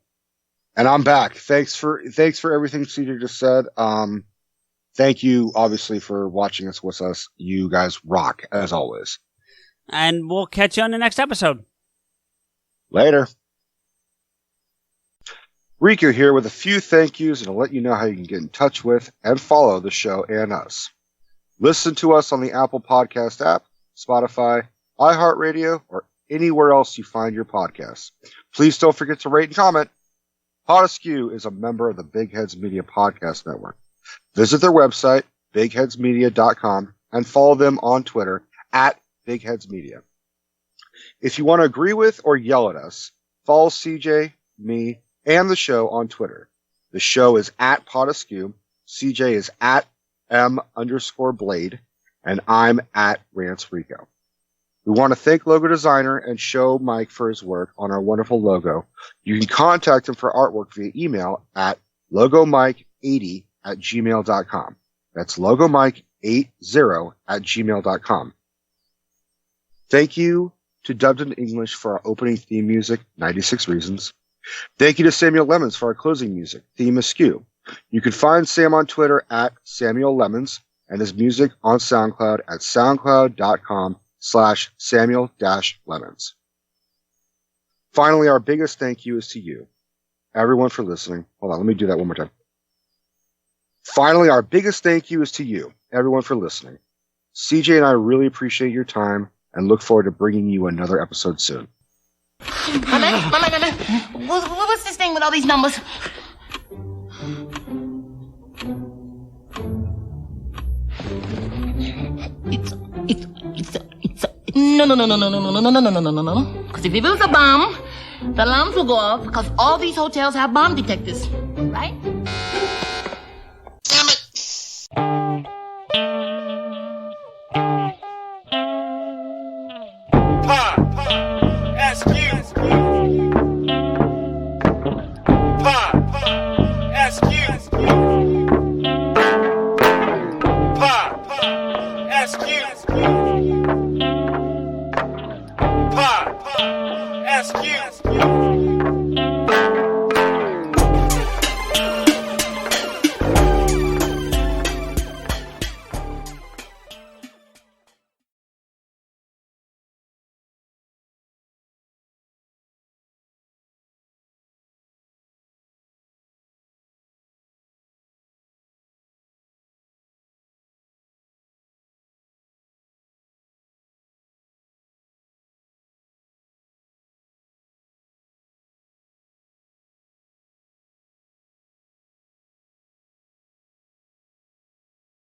and I'm back. Thanks for everything CJ just said. Thank you, obviously, for watching us with us. You guys rock, as always. And we'll catch you on the next episode. Later. Riku here with a few thank yous and to let you know how you can get in touch with and follow the show and us. Listen to us on the Apple Podcast app, Spotify, iHeartRadio, or anywhere else you find your podcasts. Please don't forget to rate and comment. PodAskew is a member of the Big Heads Media Podcast Network. Visit their website, bigheadsmedia.com, and follow them on Twitter at BigHeadsMedia. If you want to agree with or yell at us, follow CJ, me, and the show on Twitter. The show is at PodAskew, CJ is at M_Blade, and I'm at Rance Rico. We want to thank logo designer and show Mike for his work on our wonderful logo. You can contact him for artwork via email at logomike80@gmail.com. That's logomike80@gmail.com. Thank you to Dubbed in English for our opening theme music, 96 Reasons. Thank you to Samuel Lemons for our closing music, Theme Askew. You can find Sam on Twitter at Samuel Lemons and his music on SoundCloud at soundcloud.com/Samuel-Lemons. Finally, our biggest thank you is to you, everyone, for listening. Hold on, let me do that one more time. Finally, our biggest thank you is to you, everyone, for listening. CJ and I really appreciate your time and look forward to bringing you another episode soon. Mama, what's this thing with all these numbers? No. Because if it was a bomb, the alarms will go off because all these hotels have bomb detectors, right? Damn it! PodAskew.